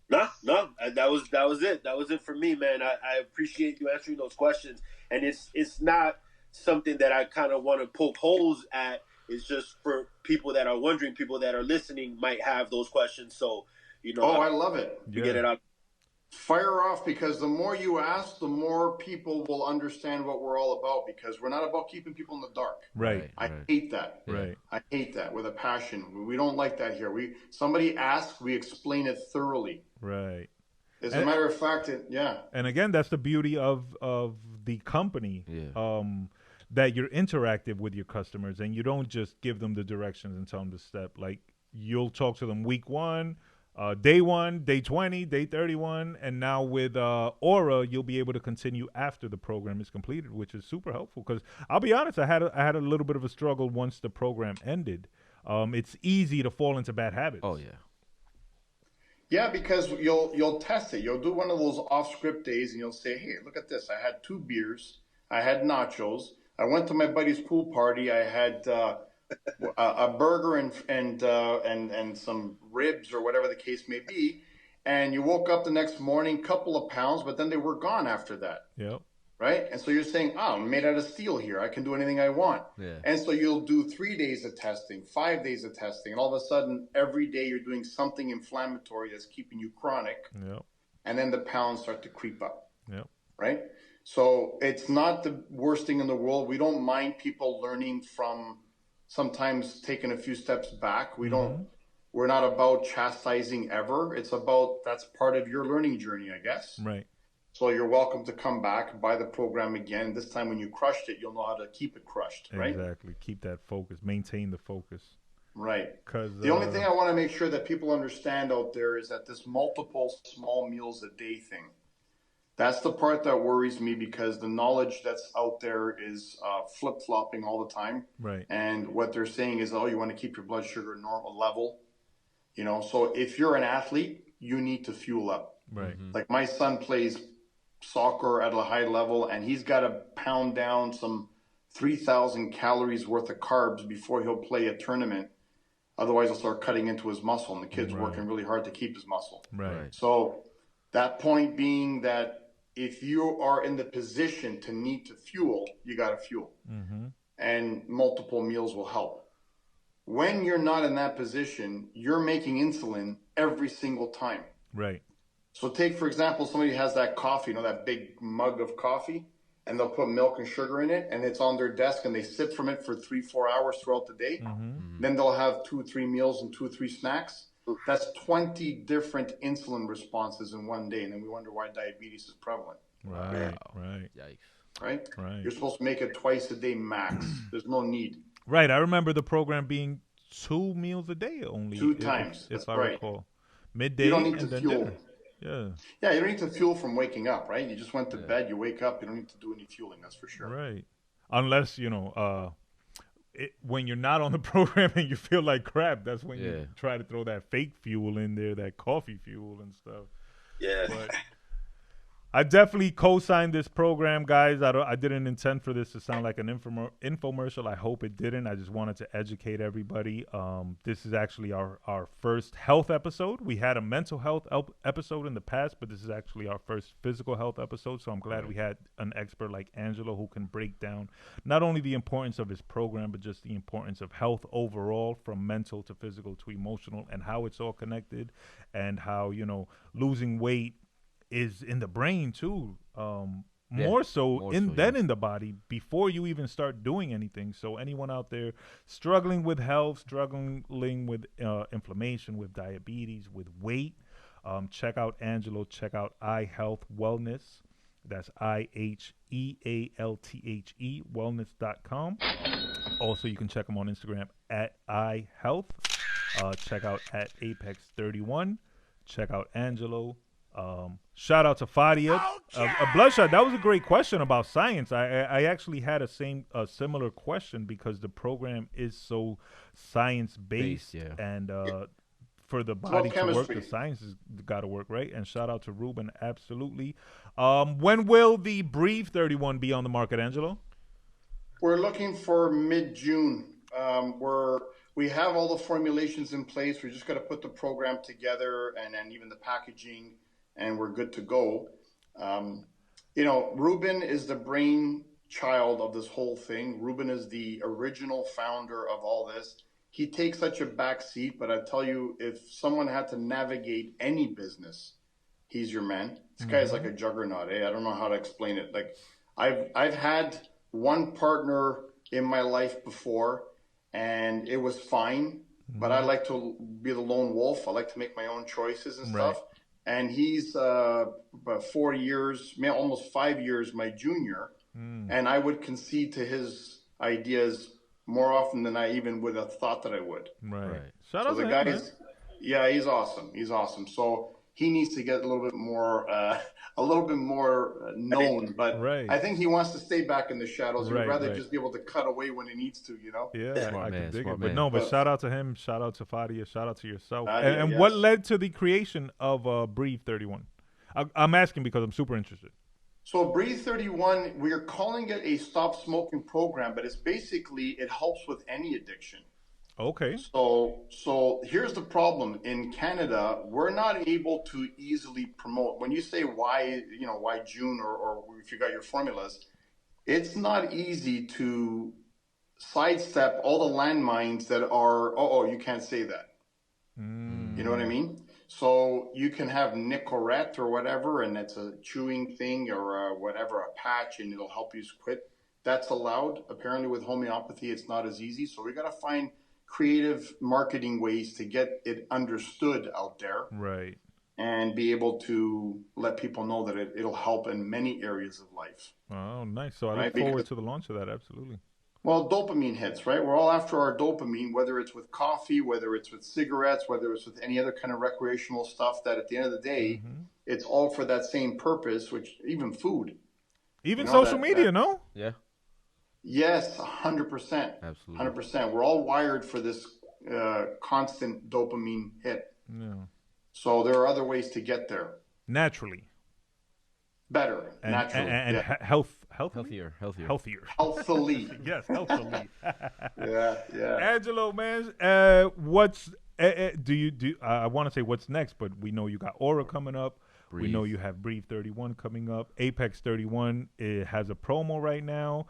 [SPEAKER 3] No, that was it. That was it for me, man. I appreciate you answering those questions, and it's not something that I kind of want to poke holes at. It's just for people that are wondering, people that are listening might have those questions. So,
[SPEAKER 4] I love it.
[SPEAKER 3] Get it out.
[SPEAKER 4] Fire off, because the more you ask, the more people will understand what we're all about, because we're not about keeping people in the dark.
[SPEAKER 1] Right.
[SPEAKER 4] I hate that.
[SPEAKER 1] Right.
[SPEAKER 4] I hate that with a passion. We don't like that here. Somebody asks, we explain it thoroughly.
[SPEAKER 1] Right.
[SPEAKER 4] As a matter of fact,
[SPEAKER 1] And again, that's the beauty of the company.
[SPEAKER 2] Yeah.
[SPEAKER 1] That you're interactive with your customers, and you don't just give them the directions and tell them to step. Like, you'll talk to them week 1, day 1, day 20, day 31, and now with Aura, you'll be able to continue after the program is completed, which is super helpful. Because I'll be honest, I had a little bit of a struggle once the program ended. It's easy to fall into bad habits.
[SPEAKER 2] Oh yeah.
[SPEAKER 4] Yeah, because you'll test it. You'll do one of those off-script days, and you'll say, "Hey, look at this! I had 2 beers, I had nachos, I went to my buddy's pool party, I had a burger and some ribs or whatever the case may be," and you woke up the next morning, couple of pounds, but then they were gone after that.
[SPEAKER 1] Yep.
[SPEAKER 4] Right? And so you're saying, I'm made out of steel here. I can do anything I want.
[SPEAKER 2] Yeah.
[SPEAKER 4] And so you'll do 3 days of testing, 5 days of testing, and all of a sudden, every day you're doing something inflammatory that's keeping you chronic.
[SPEAKER 1] Yep.
[SPEAKER 4] And then the pounds start to creep up.
[SPEAKER 1] Yep.
[SPEAKER 4] Right? So it's not the worst thing in the world. We don't mind people learning from sometimes taking a few steps back. We're not about chastising ever. It's about, that's part of your learning journey, I guess.
[SPEAKER 1] Right.
[SPEAKER 4] So you're welcome to come back, buy the program again. This time when you crushed it, you'll know how to keep it crushed, right?
[SPEAKER 1] Exactly. Keep that focus. Maintain the focus.
[SPEAKER 4] Right.
[SPEAKER 1] Because
[SPEAKER 4] the only thing I want to make sure that people understand out there is that this multiple small meals a day thing, that's the part that worries me, because the knowledge that's out there is flip-flopping all the time.
[SPEAKER 1] Right.
[SPEAKER 4] And what they're saying is, you want to keep your blood sugar normal level. So if you're an athlete, you need to fuel up.
[SPEAKER 1] Right.
[SPEAKER 4] Like my son plays soccer at a high level, and he's got to pound down some 3,000 calories worth of carbs before he'll play a tournament. Otherwise, he'll start cutting into his muscle, and the kid's working really hard to keep his muscle.
[SPEAKER 1] Right.
[SPEAKER 4] So that point being that if you are in the position to need to fuel, you got to fuel. And multiple meals will help. When you're not in that position, you're making insulin every single time.
[SPEAKER 1] Right.
[SPEAKER 4] So take, for example, somebody has that coffee, that big mug of coffee, and they'll put milk and sugar in it, and it's on their desk, and they sip from it for 3-4 hours throughout the day. Then they'll have 2-3 meals and 2-3 snacks. That's 20 different insulin responses in one day, and then we wonder why diabetes is prevalent.
[SPEAKER 1] Right. Right.
[SPEAKER 2] Yikes.
[SPEAKER 4] Right? You're supposed to make it twice a day max. There's no need.
[SPEAKER 1] Right. I remember the program being 2 meals a day only.
[SPEAKER 4] 2 times.
[SPEAKER 1] If I recall. Midday.
[SPEAKER 4] You don't need to
[SPEAKER 1] and then
[SPEAKER 4] fuel.
[SPEAKER 1] dinner. Yeah.
[SPEAKER 4] Yeah, you don't need to fuel from waking up, right? You just went to bed, you wake up, you don't need to do any fueling, that's for sure.
[SPEAKER 1] Right. Unless, when you're not on the program and you feel like crap, that's when you try to throw that fake fuel in there, that coffee fuel and stuff.
[SPEAKER 3] Yeah.
[SPEAKER 1] I definitely co-signed this program, guys. I didn't intend for this to sound like an infomercial. I hope it didn't. I just wanted to educate everybody. This is actually our first health episode. We had a mental health episode in the past, but this is actually our first physical health episode. So I'm glad we had an expert like Angelo who can break down not only the importance of his program, but just the importance of health overall, from mental to physical to emotional, and how it's all connected, and how, losing weight is in the brain too, more so than in the body before you even start doing anything. So anyone out there struggling with health, struggling with inflammation, with diabetes, with weight, check out Angelo. Check out iHealthe Wellness. That's IHEALTHE wellness.com. Also, you can check them on Instagram at iHealthe. Check out at Apex31. Check out Angelo. Shout out to Fadia. Bludshot, that was a great question about science. I actually had a similar question, because the program is so science-based.
[SPEAKER 2] Yeah.
[SPEAKER 1] And for the body to work, the science has got to work, right? And shout out to Ruben, absolutely. When will the Breathe 31 be on the market, Angelo?
[SPEAKER 4] We're looking for mid-June. We have all the formulations in place. We just got to put the program together, and even the packaging, and we're good to go. Ruben is the brainchild of this whole thing. Ruben is the original founder of all this. He takes such a back seat, but I tell you, if someone had to navigate any business, he's your man. This guy is like a juggernaut, I don't know how to explain it. Like, I've had one partner in my life before, and it was fine, but I like to be the lone wolf. I like to make my own choices and stuff. And he's about 4 years, almost 5 years my junior, and I would concede to his ideas more often than I even would have thought that I would.
[SPEAKER 1] Right.
[SPEAKER 4] Shout out to the guy. He's awesome. He's awesome. So he needs to get a little bit more known. But I think he wants to stay back in the shadows. He'd rather just be able to cut away when he needs to.
[SPEAKER 1] Yeah, I can dig it. But shout out to him. Shout out to Fadia. Shout out to yourself. And what led to the creation of Breathe 31? I'm asking because I'm super interested.
[SPEAKER 4] So Breathe 31, we're calling it a stop smoking program, but it's basically, it helps with any addiction.
[SPEAKER 1] Okay.
[SPEAKER 4] So here's the problem. In Canada, we're not able to easily promote. When you say why June, or if you got your formulas, it's not easy to sidestep all the landmines that are, you can't say that. You know what I mean? So you can have Nicorette or whatever, and it's a chewing thing, or whatever, a patch, and it'll help you quit. That's allowed. Apparently with homeopathy, it's not as easy. So we got to find creative marketing ways to get it understood out there.
[SPEAKER 1] Right.
[SPEAKER 4] And be able to let people know that it'll help in many areas of life.
[SPEAKER 1] Oh, nice. So I look forward to the launch of that. Absolutely.
[SPEAKER 4] Well, dopamine hits, right? We're all after our dopamine, whether it's with coffee, whether it's with cigarettes, whether it's with any other kind of recreational stuff, that at the end of the day, it's all for that same purpose, which even food.
[SPEAKER 1] Even social media, no?
[SPEAKER 2] Yeah.
[SPEAKER 4] Yes, 100%.
[SPEAKER 2] Absolutely.
[SPEAKER 4] 100%. We're all wired for this constant dopamine hit.
[SPEAKER 1] Yeah.
[SPEAKER 4] So there are other ways to get there.
[SPEAKER 1] Naturally.
[SPEAKER 4] Better, naturally.
[SPEAKER 1] And
[SPEAKER 2] healthier.
[SPEAKER 4] Healthily.
[SPEAKER 1] Yes, healthily.
[SPEAKER 4] Yeah.
[SPEAKER 1] Angelo, man, what's I want to say what's next, but we know you got Aura coming up.
[SPEAKER 2] Breathe.
[SPEAKER 1] We know you have Breathe 31 coming up. Apex 31 has a promo right now.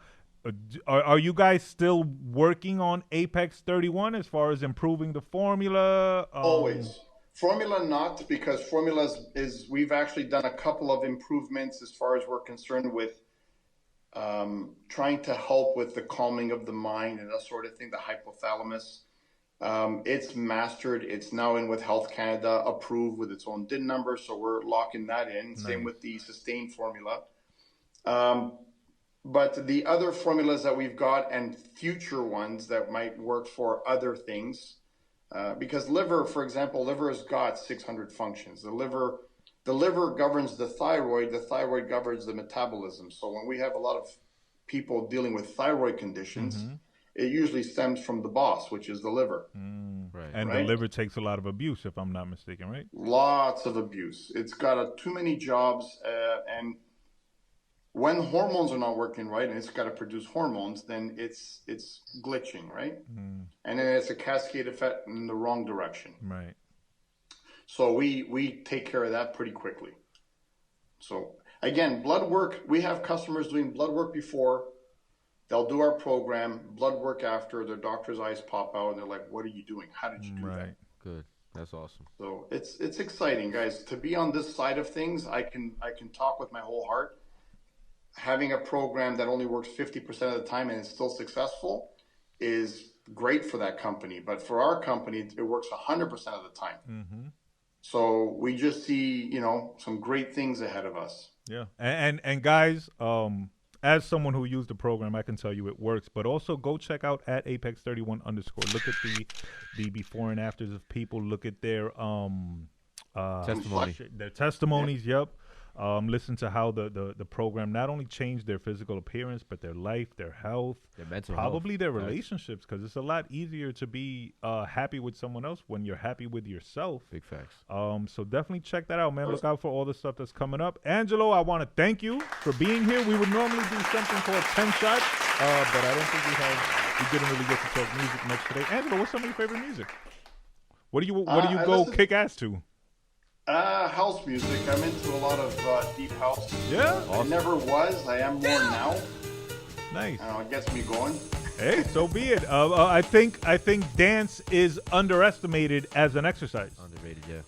[SPEAKER 1] Are you guys still working on Apex 31 as far as improving the formula?
[SPEAKER 4] Always. Formula not, because formula is we've actually done a couple of improvements as far as we're concerned with trying to help with the calming of the mind and that sort of thing, the hypothalamus. It's mastered. It's now in with Health Canada, approved with its own DIN number, so we're locking that in. Nice. Same with the Sustain formula. But the other formulas that we've got and future ones that might work for other things, because liver, for example, liver has got 600 functions. The liver governs the thyroid governs the metabolism. So when we have a lot of people dealing with thyroid conditions, it usually stems from the boss, which is the liver.
[SPEAKER 2] Right.
[SPEAKER 1] And the liver takes a lot of abuse, if I'm not mistaken, right?
[SPEAKER 4] Lots of abuse. It's got too many jobs, and when hormones are not working right, and it's got to produce hormones, then it's glitching, right? And then it's a cascade effect in the wrong direction.
[SPEAKER 1] Right.
[SPEAKER 4] So we take care of that pretty quickly. So again, blood work, we have customers doing blood work before. They'll do our program, blood work after, their doctor's eyes pop out, and they're like, what are you doing? How did you do that?
[SPEAKER 2] Good. That's awesome.
[SPEAKER 4] So it's exciting, guys. To be on this side of things, I can talk with my whole heart. Having a program that only works 50% of the time and is still successful is great for that company. But for our company, it works 100% of the time. So we just see, some great things ahead of us.
[SPEAKER 1] Yeah. And guys, as someone who used the program, I can tell you it works. But also go check out at Apex31_. Look at the before and afters of people. Look at their
[SPEAKER 2] testimony.
[SPEAKER 1] Their testimonies. Yep. Listen to how the program not only changed their physical appearance, but their life, their health,
[SPEAKER 2] Their mental
[SPEAKER 1] probably
[SPEAKER 2] health.
[SPEAKER 1] their relationships, because it's a lot easier to be happy with someone else when you're happy with yourself.
[SPEAKER 2] Big facts.
[SPEAKER 1] So definitely check that out, man. Look out for all the stuff that's coming up. Angelo, I want to thank you for being here. We would normally do something called 10 shots, but I don't think we didn't really get to talk music much today. Angelo, what's some of your favorite music? What do you go kick ass to?
[SPEAKER 4] House music. I'm into a lot of deep house.
[SPEAKER 1] Yeah?
[SPEAKER 4] I never was. I am more now.
[SPEAKER 1] Nice.
[SPEAKER 4] It gets me going.
[SPEAKER 1] Hey, so be it. I think dance is underestimated as an exercise.
[SPEAKER 2] Underrated, yeah.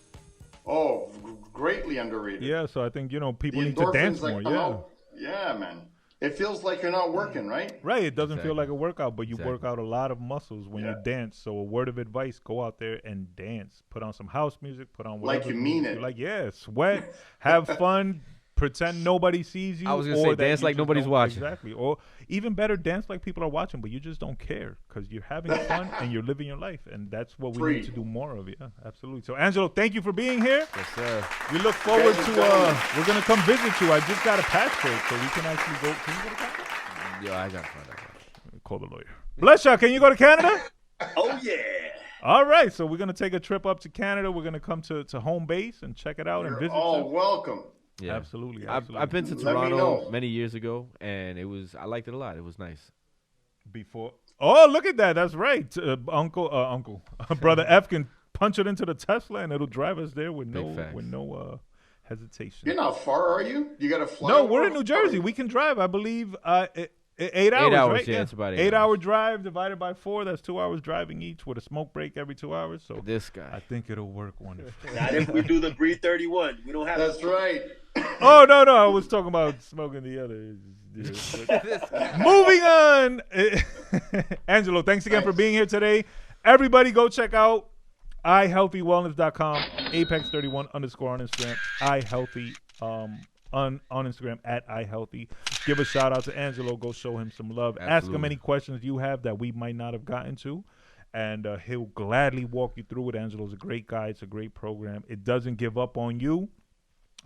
[SPEAKER 4] Oh, greatly underrated.
[SPEAKER 1] Yeah, so I think people
[SPEAKER 4] The
[SPEAKER 1] need to dance
[SPEAKER 4] endorphins
[SPEAKER 1] more.
[SPEAKER 4] come
[SPEAKER 1] Yeah.
[SPEAKER 4] out. Yeah, man. It feels like you're not working, right?
[SPEAKER 1] Right, it doesn't feel
[SPEAKER 2] Exactly.
[SPEAKER 1] like a workout, but you
[SPEAKER 2] Exactly.
[SPEAKER 1] work out a lot of muscles when you dance. So a word of advice, go out there and dance. Put on some house music, put on whatever.
[SPEAKER 4] Like you mean
[SPEAKER 1] music
[SPEAKER 4] it.
[SPEAKER 1] Like, yeah, sweat, have fun, pretend nobody sees you.
[SPEAKER 2] I was gonna
[SPEAKER 1] or
[SPEAKER 2] say,
[SPEAKER 1] that
[SPEAKER 2] dance
[SPEAKER 1] you
[SPEAKER 2] like
[SPEAKER 1] just
[SPEAKER 2] nobody's
[SPEAKER 1] don't-
[SPEAKER 2] watching.
[SPEAKER 1] Exactly. Or even better, dance like people are watching, but you just don't care because you're having fun and you're living your life. And that's what we need to do more of. Yeah, absolutely. So, Angelo, thank you for being here.
[SPEAKER 2] Yes, sir.
[SPEAKER 1] We look forward to, we're going to come visit you. I just got a passport, so we can actually go. Can you go to Canada?
[SPEAKER 2] Yeah, I got to find out.
[SPEAKER 1] Call the lawyer. Bludshot, can you go to Canada?
[SPEAKER 3] Oh yeah.
[SPEAKER 1] All right, so we're gonna take a trip up to Canada. We're gonna come to home base and check it out and
[SPEAKER 4] You're
[SPEAKER 1] visit.
[SPEAKER 4] all
[SPEAKER 1] you.
[SPEAKER 4] welcome.
[SPEAKER 2] Yeah.
[SPEAKER 1] Absolutely.
[SPEAKER 2] I've been to
[SPEAKER 4] Let me
[SPEAKER 2] Toronto
[SPEAKER 4] know.
[SPEAKER 2] many years ago, and I liked it a lot. It was nice.
[SPEAKER 1] Before. Oh, look at that. That's right. Brother F can punch it into the Tesla, and it'll drive us there with
[SPEAKER 2] Big facts.
[SPEAKER 1] no hesitation.
[SPEAKER 4] You're not far, are you? You got to fly?
[SPEAKER 1] No,
[SPEAKER 4] over?
[SPEAKER 1] we're in New Jersey. We can drive. I believe 8 hours, right?
[SPEAKER 2] yeah, it's about 8
[SPEAKER 1] 8 hour
[SPEAKER 2] hours.
[SPEAKER 1] drive divided by 4. That's 2 hours driving each with a smoke break every 2 hours. So
[SPEAKER 2] This
[SPEAKER 1] I
[SPEAKER 2] guy.
[SPEAKER 1] think it'll work wonderful.
[SPEAKER 3] Not if we do the Breed 31. We don't have.
[SPEAKER 4] That's right.
[SPEAKER 1] Oh, no. I was talking about smoking the other. Moving on. Angelo, thanks again for being here today. Everybody go check out iHealthyWellness.com, Apex31_ on Instagram, iHealthy on Instagram at iHealthy. Give a shout out to Angelo. Go show him some love. Ask him
[SPEAKER 2] Absolutely.
[SPEAKER 1] any questions you have that we might not have gotten to. And he'll gladly walk you through it. Angelo's a great guy. It's a great program. It doesn't give up on you.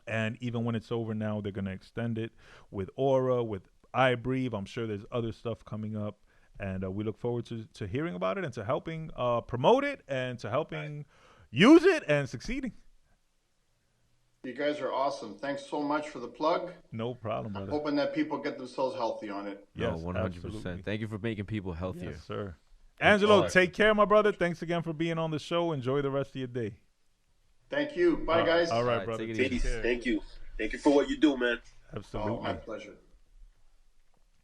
[SPEAKER 1] And even when it's over now, they're going to extend it with Aura, with iBreathe. I'm sure there's other stuff coming up. And we look forward to hearing about it and to helping promote it and to helping use it and succeeding.
[SPEAKER 4] You guys are awesome. Thanks so much for the plug.
[SPEAKER 1] No problem, brother.
[SPEAKER 4] Hoping that people get themselves healthy on it.
[SPEAKER 1] Yes,
[SPEAKER 2] No, 100%.
[SPEAKER 1] absolutely.
[SPEAKER 2] Thank you for making people healthier.
[SPEAKER 1] Yes, sir. Angelo,
[SPEAKER 4] right.
[SPEAKER 1] take care, my brother. Thanks again for being on the show. Enjoy the rest of your day.
[SPEAKER 4] Thank you. Bye, guys.
[SPEAKER 1] All right,
[SPEAKER 2] All right,
[SPEAKER 1] brother.
[SPEAKER 2] take it
[SPEAKER 1] Take
[SPEAKER 3] Peace.
[SPEAKER 1] care.
[SPEAKER 3] Thank you. Thank you for what you do, man.
[SPEAKER 4] Oh,
[SPEAKER 1] Absolutely.
[SPEAKER 4] my pleasure.